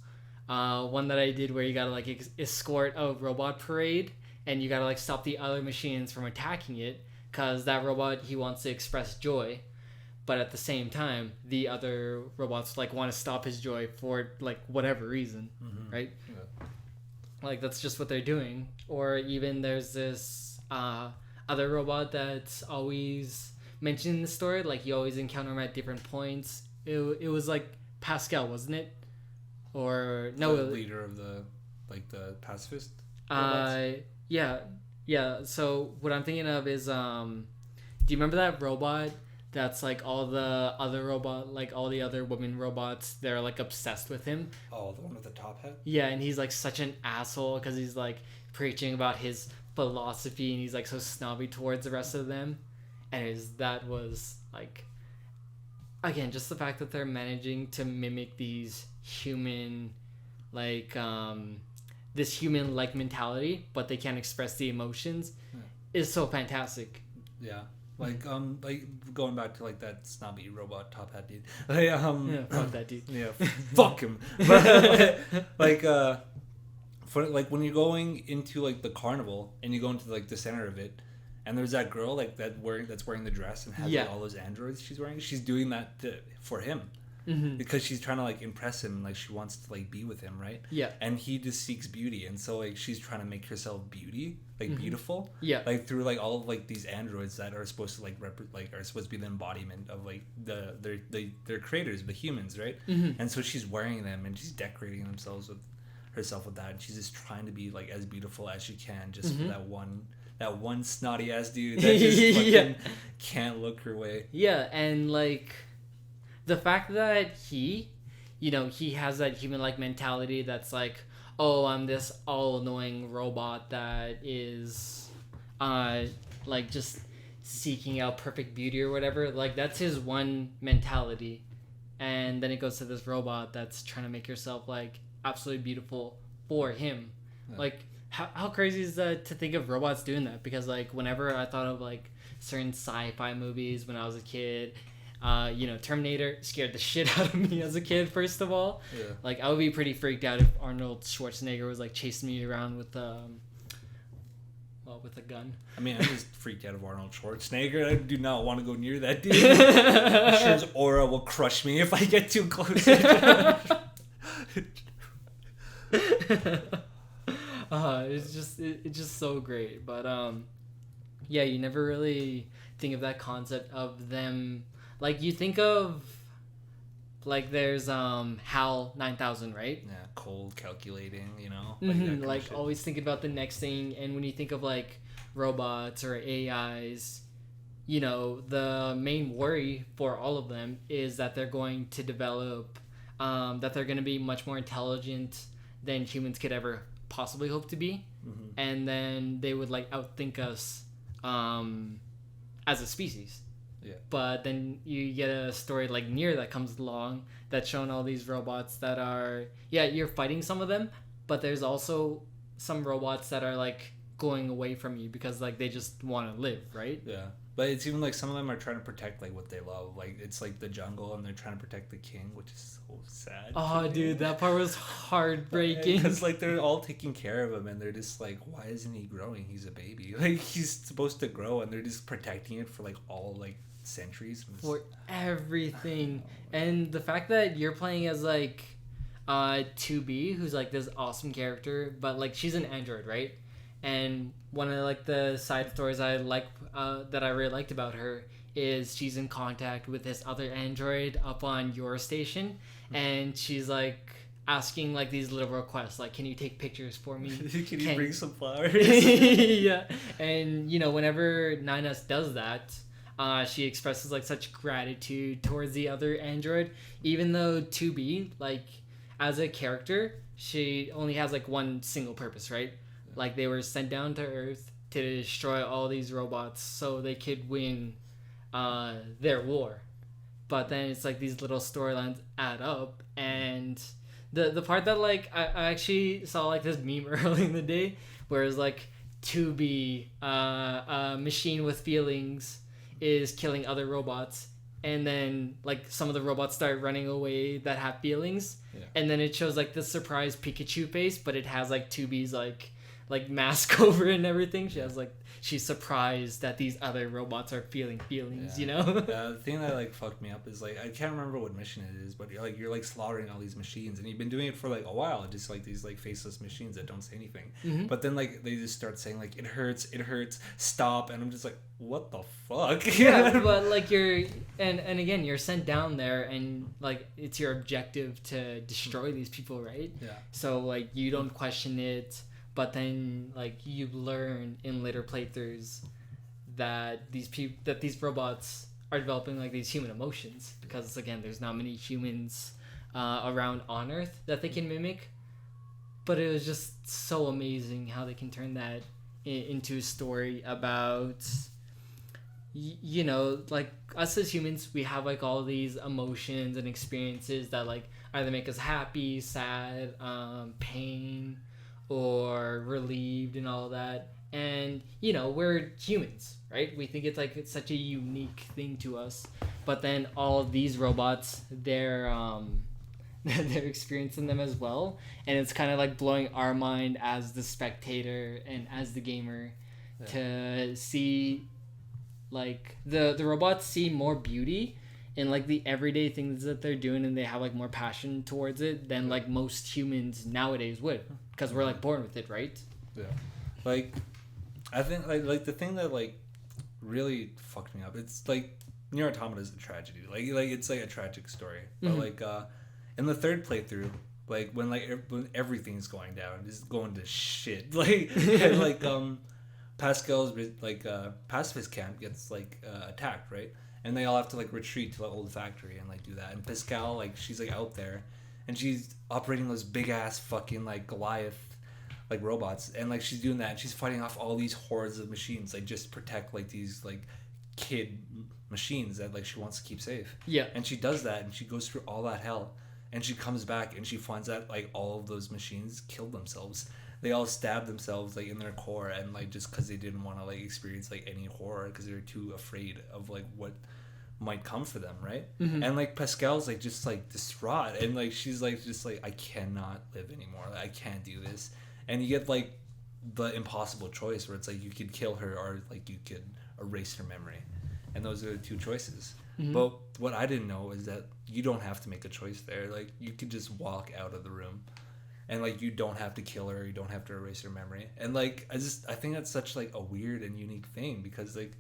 one that I did where you gotta like escort a robot parade, and you gotta like stop the other machines from attacking it, because that robot, he wants to express joy, but at the same time the other robots like want to stop his joy for like whatever reason. Right? Yeah. Like that's just what they're doing. Or even there's this other robot that's always mentioned in the story, like you always encounter him at different points. It was like Pascal, wasn't it? Or no, the leader of the pacifist robots? Yeah. So what I'm thinking of is, do you remember that robot that's like all the other women robots, they're like obsessed with him? Oh, the one with the top hat? Yeah, and he's like such an asshole because he's like preaching about his philosophy, and he's like so snobby towards the rest of them. And that was like, again, just the fact that they're managing to mimic these human, like this human like mentality, but they can't express the emotions, is so fantastic. Yeah. Like going back to like that snobby robot top hat dude. Fuck that dude. Yeah, fuck him. But for like when you're going into like the carnival and you go into like the center of it, and there's that girl like that's wearing the dress and has like, all those androids she's wearing. She's doing that for him. Because she's trying to like impress him, like she wants to like be with him, right? Yeah. And he just seeks beauty, and so like she's trying to make herself beautiful. Yeah. Like through like all of like these androids that are supposed to like are supposed to be the embodiment of like their creators, the humans, right? And so she's wearing them and she's decorating herself with that, and she's just trying to be like as beautiful as she can, just for that one snotty ass dude that just fucking can't look her way. Yeah, and like the fact that he has that human-like mentality that's like, oh, I'm this all-knowing robot that is, like, just seeking out perfect beauty or whatever. Like, that's his one mentality. And then it goes to this robot that's trying to make herself, like, absolutely beautiful for him. Yeah. Like, how crazy is that to think of robots doing that? Because, like, whenever I thought of, like, certain sci-fi movies when I was a kid, Terminator scared the shit out of me as a kid, first of all. Yeah. Like, I would be pretty freaked out if Arnold Schwarzenegger was, like, chasing me around with a gun. I mean, I'm just freaked out of Arnold Schwarzenegger. I do not want to go near that dude. I'm sure his aura will crush me if I get too close. It's just so great. But, yeah, you never really think of that concept of them. Like, you think of, like, there's HAL 9000, right? Yeah, cold, calculating, Like always thinking about the next thing. And when you think of, like, robots or AIs, the main worry for all of them is that they're going to develop, that they're going to be much more intelligent than humans could ever possibly hope to be. And then they would, like, outthink us as a species. Yeah. But then you get a story like Nier that comes along that's showing all these robots that are, yeah, you're fighting some of them, but there's also some robots that are like going away from you because like they just want to live, right? Yeah. But it's even like some of them are trying to protect like what they love. Like it's like the jungle and they're trying to protect the king, which is so sad. Oh, dude, that part was heartbreaking. Because like they're all taking care of him and they're just like, why isn't he growing? He's a baby. Like he's supposed to grow and they're just protecting it for like all like centuries. For everything. And the fact that you're playing as like 2B, who's like this awesome character, but like she's an android, right? And one of like the side stories I like that I really liked about her is she's in contact with this other android up on your station, and she's like asking like these little requests, like, can you take pictures for me? Can you bring some flowers? Yeah. And you know, whenever 9S does that, she expresses like such gratitude towards the other android, even though 2B, like as a character, she only has like one single purpose, right? Like they were sent down to Earth to destroy all these robots so they could win their war. But then it's like these little storylines add up, and the part that like I actually saw like this meme early in the day where it's like, to be a machine with feelings is killing other robots, and then like some of the robots start running away that have feelings, and then it shows like the surprise Pikachu face, but it has like 2B's like mask over it and everything. She has like, she's surprised that these other robots are feeling feelings, you know? The thing that like fucked me up is like, I can't remember what mission it is, but you're like slaughtering all these machines and you've been doing it for like a while, just like these like faceless machines that don't say anything. Mm-hmm. But then like they just start saying like, it hurts, stop, and I'm just like, what the fuck? Yeah, but like you're and again, you're sent down there and like it's your objective to destroy these people, right? Yeah. So like you don't question it. But then, like, you learn in later playthroughs that these robots are developing like these human emotions, because again, there's not many humans around on Earth that they can mimic. But it was just so amazing how they can turn that into a story about, you know, like us as humans, we have like all these emotions and experiences that like either make us happy, sad, pain, or relieved and all that. And you know, we're humans, right? We think it's such a unique thing to us, but then all of these robots, they're they're experiencing them as well, and it's kind of like blowing our mind as the spectator and as the gamer to see like the robots see more beauty in like the everyday things that they're doing, and they have like more passion towards it than like most humans nowadays would, because we're like born with it, right? Yeah. Like I think like the thing that like really fucked me up, it's like Near Automata is a tragedy. Like it's like a tragic story. But like in the third playthrough, like when everything's going down, it's going to shit. Like and, like Pascal's like pacifist camp gets like attacked, right? And they all have to like retreat to the old factory and like do that. And Pascal, like she's like out there, and she's operating those big ass fucking like Goliath like robots, and like she's doing that, and she's fighting off all these hordes of machines, like just protect like these like kid machines that like she wants to keep safe. Yeah. And she does that, and she goes through all that hell, and she comes back and she finds out like all of those machines killed themselves. They all stabbed themselves like in their core, and like just because they didn't want to like experience like any horror, because they were too afraid of like what might come for them, right? And like Pascal's like just like distraught, and like she's like just like, I cannot live anymore, like, I can't do this. And you get like the impossible choice where it's like you could kill her or like you could erase her memory, and those are the two choices. But what I didn't know is that you don't have to make a choice there. Like you could just walk out of the room, and like you don't have to kill her, you don't have to erase her memory. And like I think that's such like a weird and unique thing, because like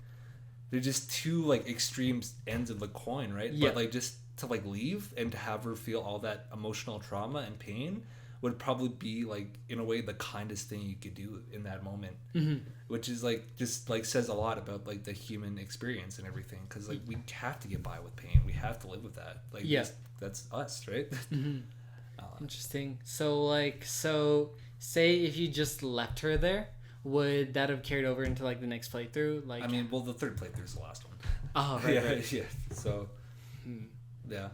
they're just two like extreme ends of the coin, right? Yeah. But like just to like leave and to have her feel all that emotional trauma and pain would probably be like in a way the kindest thing you could do in that moment, which is like just like says a lot about like the human experience and everything, because like we have to get by with pain, we have to live with that, like that's us, right? Interesting. So say if you just left her there, would that have carried over into like the next playthrough? Like, I mean, well, the third playthrough is the last one. oh right, Yeah, right. yeah. So, yeah.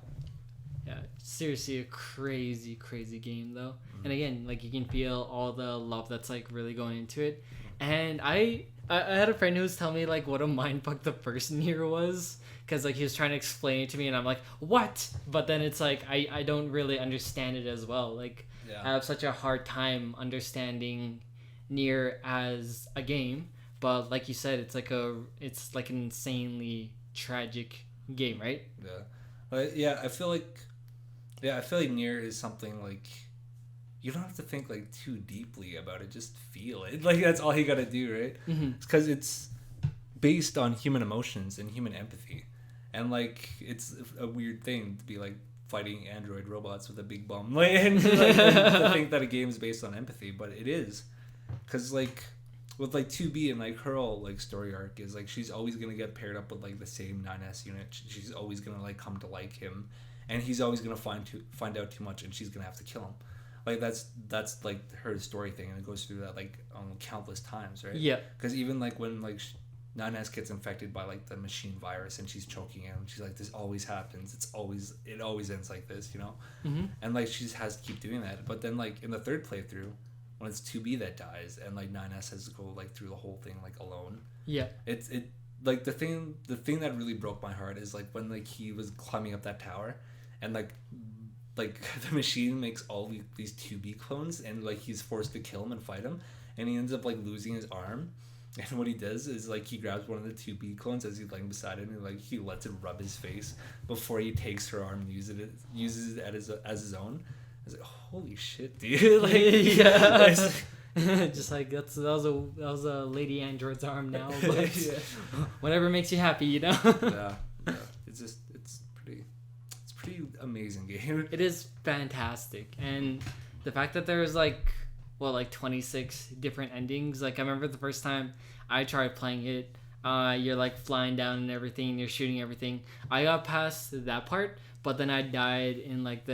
Yeah, seriously, a crazy, crazy game though. And again, like you can feel all the love that's like really going into it. And I had a friend who was telling me like what a mindfuck the first Nier was, because like he was trying to explain it to me, and I'm like, what? But then it's like I don't really understand it as well. Like I have such a hard time understanding Nier as a game. But like you said, it's like an insanely tragic game, right? Yeah. But yeah, I feel like Nier is something like you don't have to think like too deeply about it. Just feel it. Like that's all you gotta do, right? It's because it's based on human emotions and human empathy, and like it's a weird thing to be like fighting android robots with a big bomb, like, and to think that a game is based on empathy, but it is, because like with like 2B and like her whole like story arc is like she's always gonna get paired up with like the same 9S unit. She's always gonna like come to like him, and he's always gonna find out too much, and she's gonna have to kill him. Like that's like her story thing, and it goes through that like countless times, right? Yeah. Because even like when like 9S gets infected by like the machine virus and she's choking him, she's like, this always happens. It always ends like this, you know? And like she just has to keep doing that. But then like in the third playthrough, when it's 2B that dies and like 9S has to go like through the whole thing like alone. Yeah. It like the thing that really broke my heart is like when like he was climbing up that tower, and like the machine makes all these 2B clones, and like he's forced to kill him and fight him, and he ends up like losing his arm. And what he does is like he grabs one of the 2B clones as he's laying beside him, and like he lets it rub his face before he takes her arm and uses it as his own. I was like, holy shit, dude! Like, yeah. Just like that was a lady android's arm now, but whatever makes you happy, you know. Yeah. It's pretty amazing game. It is fantastic, and the fact that there's like 26 different endings. Like I remember the first time I tried playing it, you're like flying down and everything, and you're shooting everything. I got past that part, but then I died in like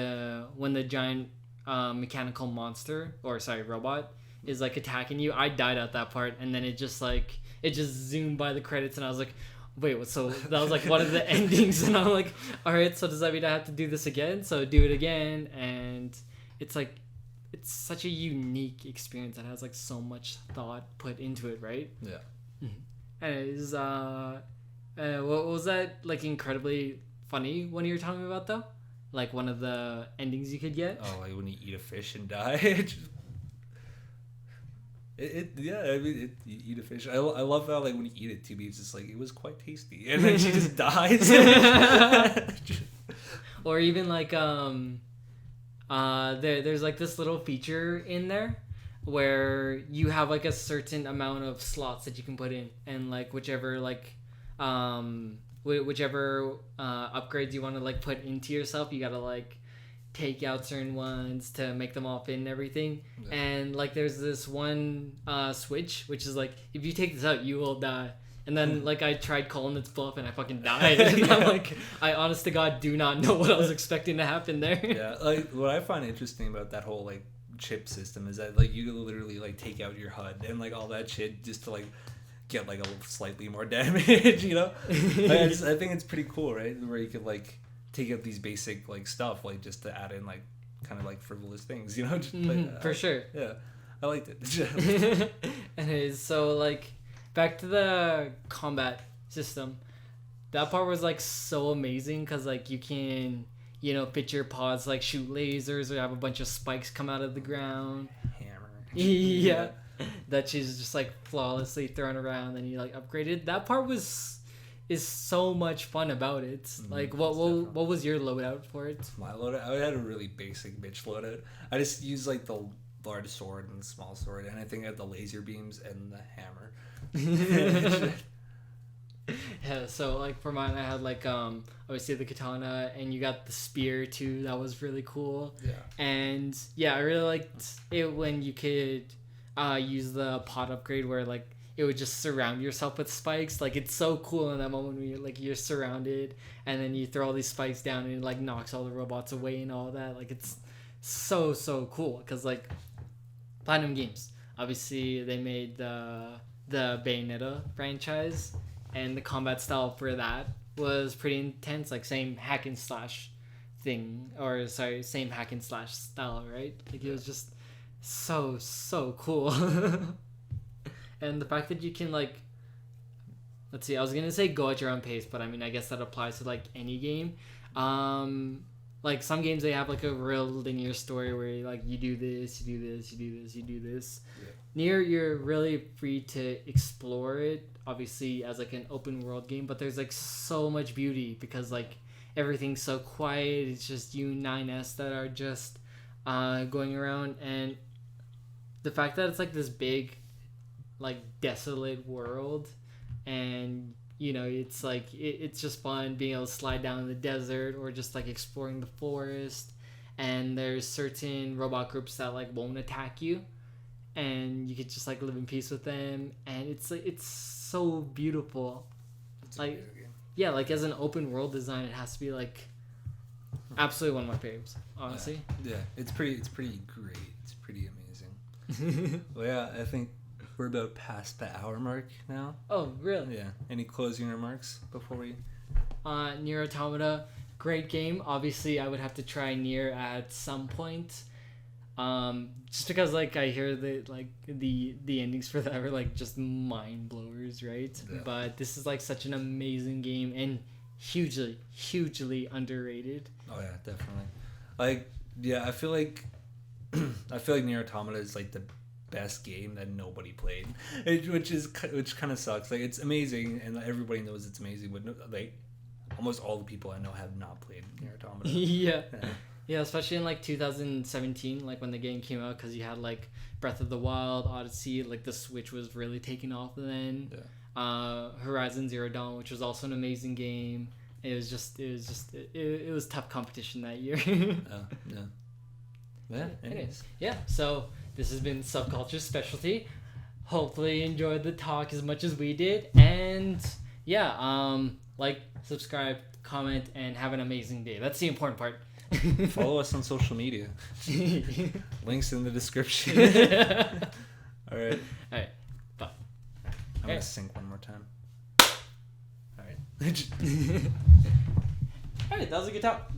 when the giant mechanical monster, or sorry, robot is like attacking you. I died at that part, and then it just zoomed by the credits, and I was like, wait, what? So that was like one of the endings, and I'm like, all right, so does that mean I have to do this again? So do it again, and it's like, it's such a unique experience that has like so much thought put into it, right? Yeah. And it is what was that like incredibly funny one you were talking about though? Like one of the endings you could get? Oh, like when you eat a fish and die. You eat a fish. I love how like when you eat it too, it's just like it was quite tasty, and then she just dies. Or even like there's like this little feature in there where you have like a certain amount of slots that you can put in, and like whichever upgrades you want to like put into yourself, you gotta like take out certain ones to make them all fit and everything. Yeah. And like there's this one switch which is like, if you take this out you will die. And then like I tried calling its bluff and I fucking died. And yeah. I'm like, I honest to God do not know what I was expecting to happen there. Yeah, like what I find interesting about that whole like chip system is that like you literally like take out your HUD and like all that shit just to like get like a slightly more damage, you know? I think it's pretty cool, right? Where you could like take out these basic like stuff like just to add in like kind of like frivolous things, you know? Just, for sure. Yeah, I liked it. Anyways, so like back to the combat system. That part was like so amazing because like you can, you know, fit your pods like shoot lasers or have a bunch of spikes come out of the ground. Hammer. Yeah. That she's just like flawlessly thrown around, and you like upgraded. That part is so much fun about it. Like what was your loadout for it? My loadout, I had a really basic bitch loadout. I just used like the large sword and the small sword, and I think I had the laser beams and the hammer. Yeah, so like for mine I had like obviously the katana, and you got the spear too. That was really cool. Yeah. And yeah, I really liked it when you could use the pod upgrade where like it would just surround yourself with spikes. Like it's so cool in that moment when you're surrounded, and then you throw all these spikes down and it like knocks all the robots away and all that. Like it's so cool because like Platinum Games, Obviously, they made the Bayonetta franchise, and the combat style for that was pretty intense. Like same hack and slash thing, or sorry, same hack and slash style, right? Like it was just so cool. And the fact that you can like, let's see, I was gonna say go at your own pace, but I mean I guess that applies to like any game. Like some games they have like a real linear story where you do this, you do this, you do this, you do this. Yeah. Nier, you're really free to explore it, obviously as like an open world game, but there's like so much beauty because like everything's so quiet. It's just you 9S that are just going around, and the fact that it's like this big, like desolate world, and it's like it's just fun being able to slide down the desert or just like exploring the forest. And there's certain robot groups that like won't attack you, and you could just like live in peace with them, and it's like it's so beautiful. It's like yeah, like as an open world design, it has to be like absolutely one of my faves, honestly. Yeah, it's pretty great. It's pretty amazing. Well, yeah, I think we're about past the hour mark now. Oh, really? Yeah. Any closing remarks before we? Nier Automata, great game. Obviously, I would have to try Nier at some point. Just because like I hear that like the endings for that are like just mind blowers, right? Yeah. But this is like such an amazing game and hugely underrated. Oh yeah, definitely. Like yeah, I feel like Nier Automata is like the best game that nobody played, which kind of sucks. Like it's amazing and everybody knows it's amazing, but like almost all the people I know have not played Nier Automata. Yeah, especially in like 2017, like when the game came out, because you had like Breath of the Wild, Odyssey, like the Switch was really taking off then. Yeah. Horizon Zero Dawn, which was also an amazing game. It was tough competition that year. Yeah. Anyways. Yeah. So this has been Subculture Specialty. Hopefully you enjoyed the talk as much as we did, and yeah, like, subscribe, comment, and have an amazing day. That's the important part. Follow us on social media. Links in the description. All right. Bye. I'm gonna sync one more time. All right. All right, that was a good talk.